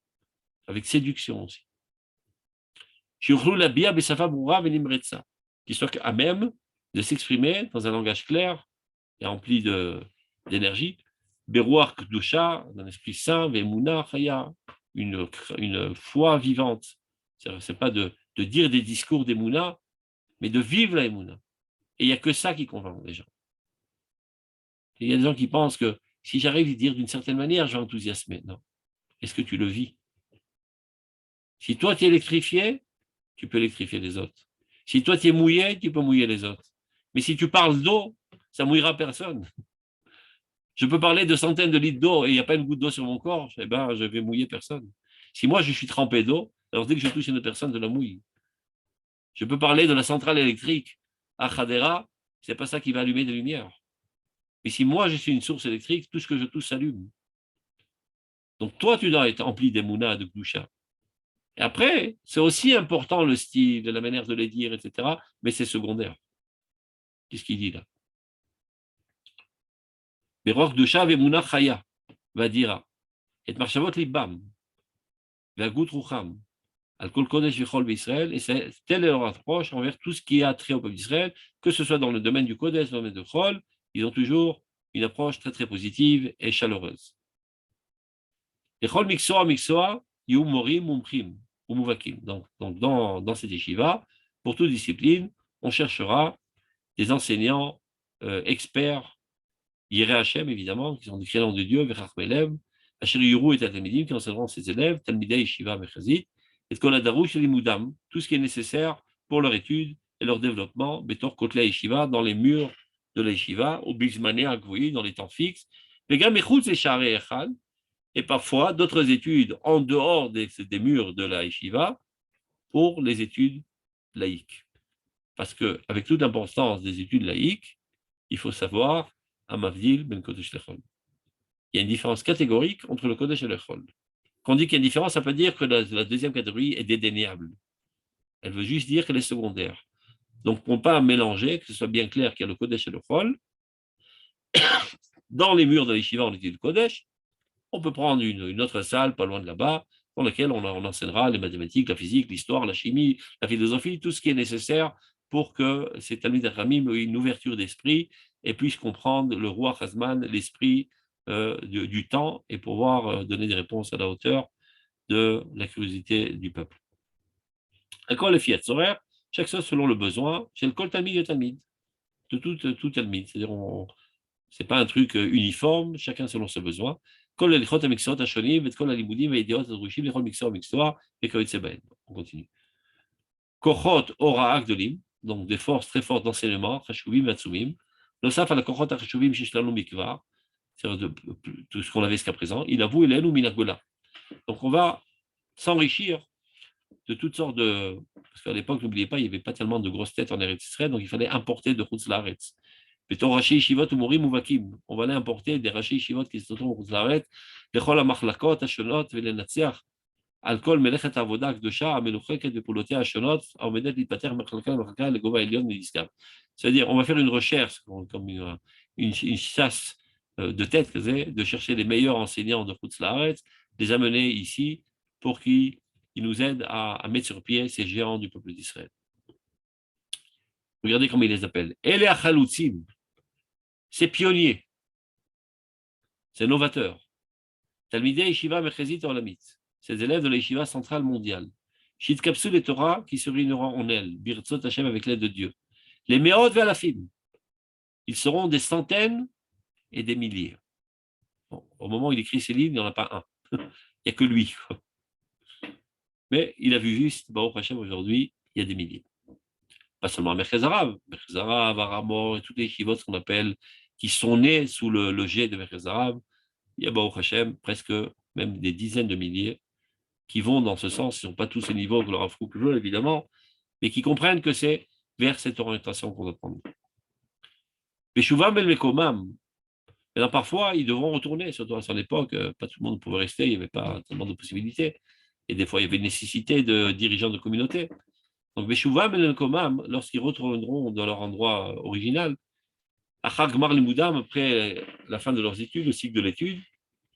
avec séduction aussi. Qui soit à même de s'exprimer dans un langage clair et rempli d'énergie, Beruach Kedusha, d'un esprit saint, Ve'emuna Chaya, une foi vivante. Ce n'est pas de dire des discours d'Emuna, mais de vivre la Emuna. Et il n'y a que ça qui convainc les gens. Et il y a des gens qui pensent que si j'arrive à dire d'une certaine manière, je vais enthousiasmer. Non. Est-ce que tu le vis? Si toi, tu es électrifié, tu peux électrifier les autres. Si toi, tu es mouillé, tu peux mouiller les autres. Mais si tu parles d'eau, ça mouillera personne. Je peux parler de centaines de litres d'eau et il n'y a pas une goutte d'eau sur mon corps, eh ben, je vais mouiller personne. Si moi, je suis trempé d'eau, alors dès que je touche une personne, je la mouille. Je peux parler de la centrale électrique à Khadera, ce n'est pas ça qui va allumer des lumières. Mais si moi, je suis une source électrique, tout ce que je touche s'allume. Donc toi, tu dois être empli d'Emouna, de Gdusha. Et après, c'est aussi important le style, la manière de les dire, etc. Mais c'est secondaire. Qu'est-ce qu'il dit là? Berok de Shav et Mouna Chaya va dire et Marshavot Libam, Vagout Rucham, Al-Kol Kodesh Vichol Israël, et c'est telle est leur approche envers tout ce qui a trait au peuple d'Israël, que ce soit dans le domaine du Kodesh, dans le domaine de Chol, ils ont toujours une approche très très positive et chaleureuse. Et Chol Miksoa Miksoa, Yum Morim Mumchim, Umuvakim. Donc dans cette yeshiva, pour toute discipline, on cherchera des enseignants experts, Yireh Hashem évidemment, qui sont des créants de Dieu, Vechachmelem, Asher Yuru et Talmidim, qui enseigneront ses élèves, Talmidei Yeshiva Mechazit, et Koladarouch et Limudam, tout ce qui est nécessaire pour leur étude et leur développement, Betor Kotla Yeshiva, dans les murs de la Yeshiva, au Bizmané Agvoui, dans les temps fixes, Vegam Echutz et Sharei Echad, et parfois d'autres études en dehors des murs de la Yeshiva pour les études laïques. Parce qu'avec toute l'importance des études laïques, il faut savoir, Amavdil ben Kodesh Lechol. Il y a une différence catégorique entre le Kodesh et le Chol. Quand on dit qu'il y a une différence, ça peut dire que la deuxième catégorie est dédaignable. Elle veut juste dire qu'elle est secondaire. Donc, pour ne pas mélanger, que ce soit bien clair qu'il y a le Kodesh et le Chol, dans les murs de l'Yeshiva, on étudie le Kodesh, on peut prendre une autre salle, pas loin de là-bas, dans laquelle on enseignera les mathématiques, la physique, l'histoire, la chimie, la philosophie, tout ce qui est nécessaire pour que ces Talmid Chachamim aient une ouverture d'esprit et puissent comprendre le roi Chazman, l'esprit du temps, et pouvoir donner des réponses à la hauteur de la curiosité du peuple. Encore les fiat horaires, chaque chose selon le besoin, chez le kol talmid et talmid, de tout talmid. C'est-à-dire, ce n'est pas un truc uniforme, chacun selon ses besoins. On continue. Kochot ora agdolim, donc des forces très fortes d'enseignement, chashuvim vatsumim. Nosaf à la kochot chashuvim shishlanu mikvar, c'est-à-dire tout ce qu'on avait jusqu'à présent. Il avoue il est nous minagola. Donc on va s'enrichir de toutes sortes de. Parce qu'à l'époque, n'oubliez pas, il n'y avait pas tellement de grosses têtes en Eretz Israël, donc il fallait importer de Chutz Laaretz. Béton Rashi Yeshivot ou Morim ou Vakim. On va aller importer des Rashi Yeshivot qui se trouvent au Chutz Laaretz, Bechol HaMachlakot, Hashonot, Velenatziach, Al-Kol Melechet Avoda Akdosha, Amelucheket, Bepoulotea Hashonot, Aomedet Lipater, Machlaka, Machlaka, Legova Elion, Mediskam. C'est-à-dire, on va faire une recherche, comme une chasse de tête, de chercher les meilleurs enseignants de Chutz Laaretz, les amener ici pour qu'ils nous aident à mettre sur pied ces géants du peuple d'Israël. Regardez comment il les appelle. Ele Achalutzim, c'est pionnier, c'est novateur. Talmidei Yeshiva Mechazit Olamit, ces élèves de la Yeshiva centrale mondiale. Shit Kapsul et Torah qui se réuniront en elle, Birtzot Hashem avec l'aide de Dieu. Les Meod Ve'alafim, ils seront des centaines et des milliers. Bon, au moment où il écrit ces livres, il n'y en a pas un. Il n'y a que lui. Mais il a vu juste, Baruch Hashem, aujourd'hui, il y a des milliers. Pas seulement à Merkez Arabe, Aramor et toutes les chivotes qu'on appelle, qui sont nés sous le jet de Merkez Arabe, il y a Baruch Hashem, presque même des dizaines de milliers qui vont dans ce sens. Ils n'ont pas tous ces niveaux que leur Afrouk veut, évidemment, mais qui comprennent que c'est vers cette orientation qu'on doit prendre. Beshuvam el Mekomam. Et parfois, ils devront retourner, surtout à son époque, pas tout le monde pouvait rester, il n'y avait pas tellement de possibilités. Et des fois, il y avait une nécessité de dirigeants de communauté. Donc, Beshuvam el Mekomam, lorsqu'ils retourneront dans leur endroit original, Achar Gmar Limudam, après la fin de leurs études, le cycle de l'étude,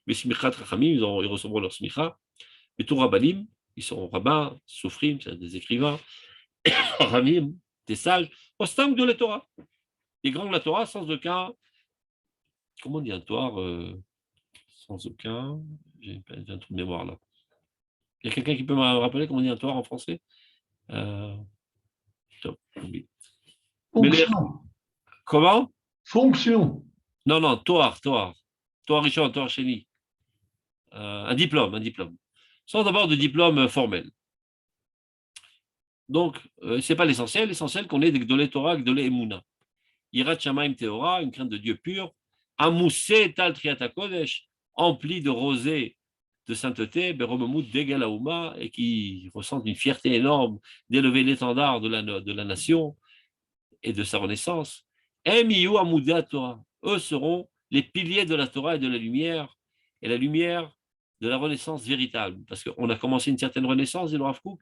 Besmichat Rachamim, ils recevront leur smicha. Les Tourabalim, ils sont rabbins, soufrim, c'est des écrivains, Ramim, des sages, Ostam de la Torah. Les grands de la Torah, sans aucun. Comment on dit un Torah sans aucun. J'ai un trou de mémoire là. Il y a quelqu'un qui peut me rappeler comment on dit un Torah en français Fonction. Comment Fonction. Non, Torah Richon, Torah Chéni. Un diplôme. Sans d'abord de diplôme formel. Donc, ce n'est pas l'essentiel. L'essentiel qu'on ait des Gdolé Torah, Gdolé Emouna. Yirat Shamaim Teora, une crainte de Dieu pure. Amoussé Tal Triata Kodesh, empli de rosée de sainteté, Beromemut Degalaouma, et qui ressentent une fierté énorme d'élever l'étendard de la nation et de sa renaissance. Emiyu Amoudea Torah, eux seront les piliers de la Torah et de la lumière. Et la lumière, de la renaissance véritable. Parce qu'on a commencé une certaine renaissance, dit le Rav Kook,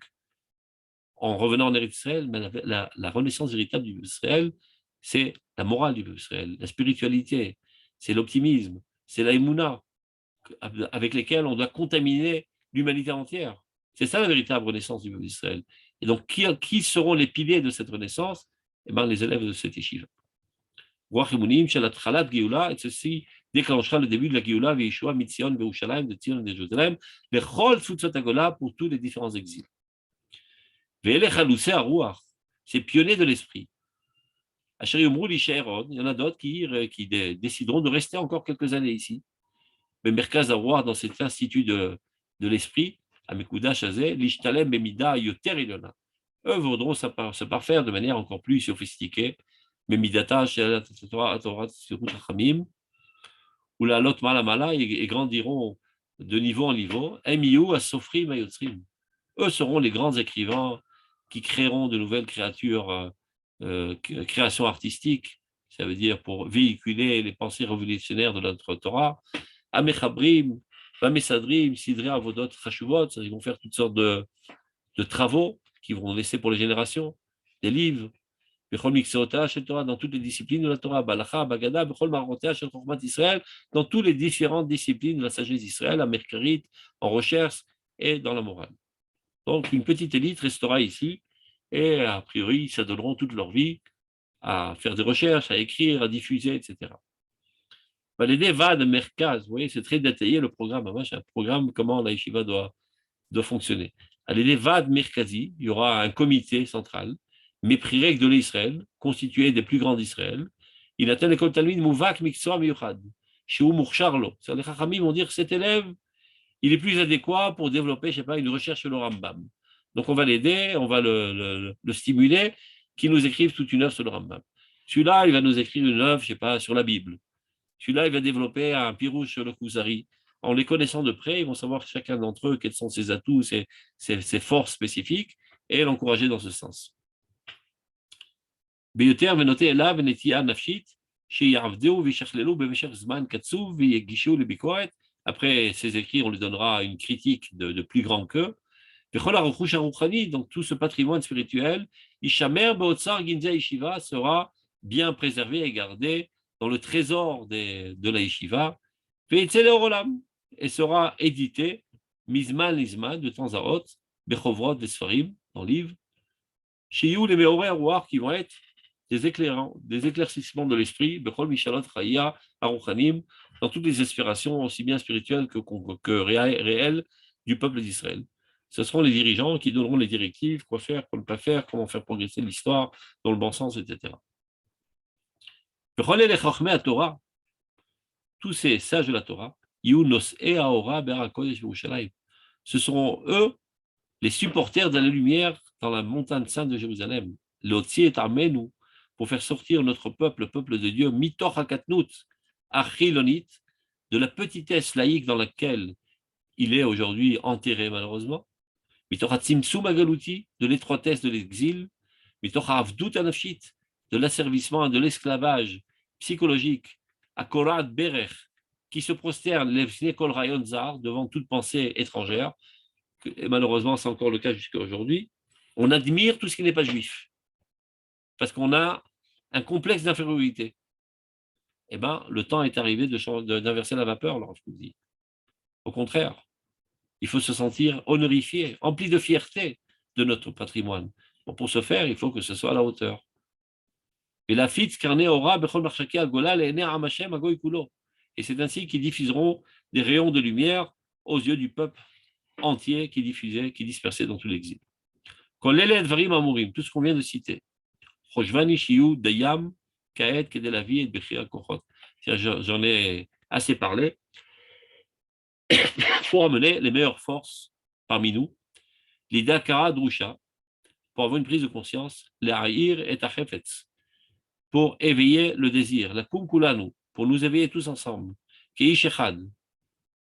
en revenant en Eretz Israël, mais la renaissance véritable du peuple Israël, c'est la morale du peuple Israël, la spiritualité, c'est l'optimisme, c'est la émouna, avec lesquels on doit contaminer l'humanité entière. C'est ça la véritable renaissance du peuple d'Israël. Et donc, qui seront les piliers de cette renaissance? Eh bien, les élèves de cette yeshiva. Et ceci déclenchera le début de la Géoula, Yeshua, Mitzion, Berushalayim, de Tion et de Jérusalem, les Chol Futzot Agola pour tous les différents exils. C'est pionnier de l'esprit. Il y en a d'autres qui décideront de rester encore quelques années ici. Mais Merkaz Arouar, dans cet institut de l'esprit, à Mekouda Chazé, l'Ishtalem Bemida Yoter Ilona. Eux voudront se parfaire de manière encore plus sophistiquée. Memidata, Torah, Chachamim, ou la Lot Malamala, et grandiront de niveau en niveau. Emiyu, Asofrim, Ayotzrim. Eux seront les grands écrivains qui créeront de nouvelles créations artistiques, ça veut dire pour véhiculer les pensées révolutionnaires de notre Torah. Amechabrim, Bamesadrim, Sidré, Avodot, Chashuvot, ils vont faire toutes sortes de travaux qu'ils vont laisser pour les générations, des livres, dans toutes les disciplines de la Torah, Balacha, Bagada, Israël, dans toutes les différentes disciplines de la sagesse d'Israël, à Merkarit, en recherche et dans la morale. Donc, une petite élite restera ici et, a priori, ils s'adonneront toute leur vie à faire des recherches, à écrire, à diffuser, etc. L'idée va de Merkaz, vous voyez, c'est très détaillé le programme, un programme comment la yeshiva doit fonctionner. L'idée va de Merkazi, il y aura un comité central, Méprirek de l'Israël, constitué des plus grands d'Israël. Il atteint l'école Talmud Mouvak Miksoa Miyuchad, chez Umur Charlo. Les Chachamim vont dire cet élève, il est plus adéquat pour développer, je sais pas, une recherche sur le Rambam. Donc on va l'aider, on va le stimuler, qu'il nous écrive toute une œuvre sur le Rambam. Celui-là, il va nous écrire une œuvre, je sais pas, sur la Bible. Celui-là, il va développer un pirouche sur le Kuzari. En les connaissant de près, ils vont savoir chacun d'entre eux quels sont ses atouts, ses forces spécifiques, et l'encourager dans ce sens. Après ces écrits, on lui donnera une critique de plus grand qu'eux. Donc tout ce patrimoine spirituel, sera bien préservé et gardé dans le trésor de la yeshiva, et sera édité, Mizman Lizman, de temps à autre, Bechovrot, Vesfarim, dans le livre, chez les Meoré qui vont être des éclaircissements de l'esprit, Bechol Mishalot Chaya, Aruchanim, dans toutes les aspirations, aussi bien spirituelles que réelles, du peuple d'Israël. Ce seront les dirigeants qui donneront les directives, quoi faire, quoi ne pas faire, comment faire progresser l'histoire dans le bon sens, etc. Torah, tous ces sages de la Torah, ce seront eux les supporters de la lumière dans la montagne sainte de Jérusalem. L'Otsi est armenu pour faire sortir notre peuple, le peuple de Dieu, mitor hakatnut, achilonit, de la petitesse laïque dans laquelle il est aujourd'hui enterré malheureusement, mitor hatzimtsum agaluti, de l'étroitesse de l'exil, mitor havdut anafshit, de l'asservissement, de l'esclavage psychologique, à Korad Berech, qui se prosterne devant toute pensée étrangère, et malheureusement c'est encore le cas jusqu'à aujourd'hui, on admire tout ce qui n'est pas juif, parce qu'on a un complexe d'infériorité. Eh bien, le temps est arrivé d'inverser la vapeur, alors je vous dis. Au contraire, il faut se sentir honorifié, empli de fierté de notre patrimoine. Bon, pour ce faire, il faut que ce soit à la hauteur. Et la fitz carné aura bechol marchaki agola le'enei amashem agoy kulo. Et c'est ainsi qu'ils diffuseront des rayons de lumière aux yeux du peuple entier qui dispersait dans tout l'exil. Kolele dvarim amurim, tout ce qu'on vient de citer. Choshvani shiyu dayam kaet kedelavi et bechir kochot. J'en ai assez parlé. Il faut amener les meilleures forces parmi nous. L'ida kara drusha, pour avoir une prise de conscience, l'ahir et achefetz, pour éveiller le désir, la kumkulanu, pour nous éveiller tous ensemble, keish echad,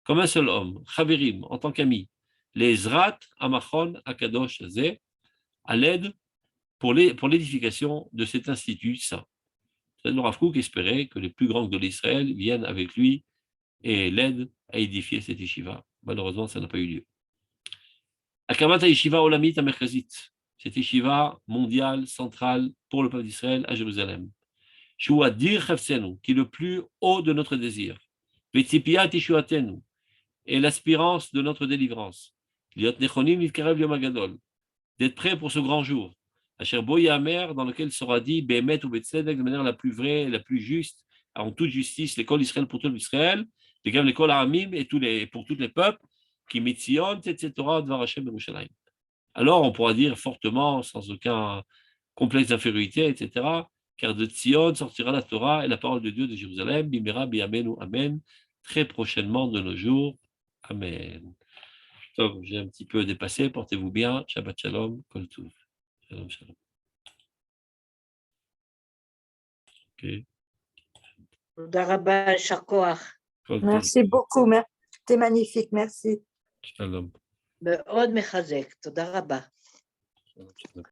comme un seul homme, chaverim, en tant qu'amis, les zrat amachon akadosh azeh, à l'aide pour l'édification de cet institut saint. Le Rav Kook espérait que les plus grands de l'Israël viennent avec lui et l'aident à édifier cette yeshiva. Malheureusement, ça n'a pas eu lieu. Akamat Yeshiva Olamit Amerkazit, cette Yeshiva mondiale, centrale pour le peuple d'Israël à Jérusalem. Shua Dir Chafsenu, qui est le plus haut de notre désir. Vetzipia Tishuatenu, et l'aspirance de notre délivrance. Liot Nechonim Nitkarev Yom HaGadol, d'être prêt pour ce grand jour. Asher Bo Yamer, dans lequel sera dit Behemet ou Betzedek, de manière la plus vraie, la plus juste, en toute justice, l'école d'Israël pour tout l'Israël, l'école Aramim et pour tous les peuples, qui Mitzion, etc., Dvar Hashem Yerushalayim. Alors on pourra dire fortement, sans aucun complexe d'infériorité, etc., car de Tzion sortira la Torah et la parole de Dieu de Jérusalem, Bimera Biyamenu Amen, très prochainement de nos jours. Amen. Donc, j'ai un petit peu dépassé, portez-vous bien, Shabbat Shalom, Kol Tov. Shalom, shalom. Ok. תודה רבה, יישר כוח. Kol Tov. Merci beaucoup. C'était magnifique. Merci. Shalom. מאוד מחזק, תודה רבה. Shalom, shalom.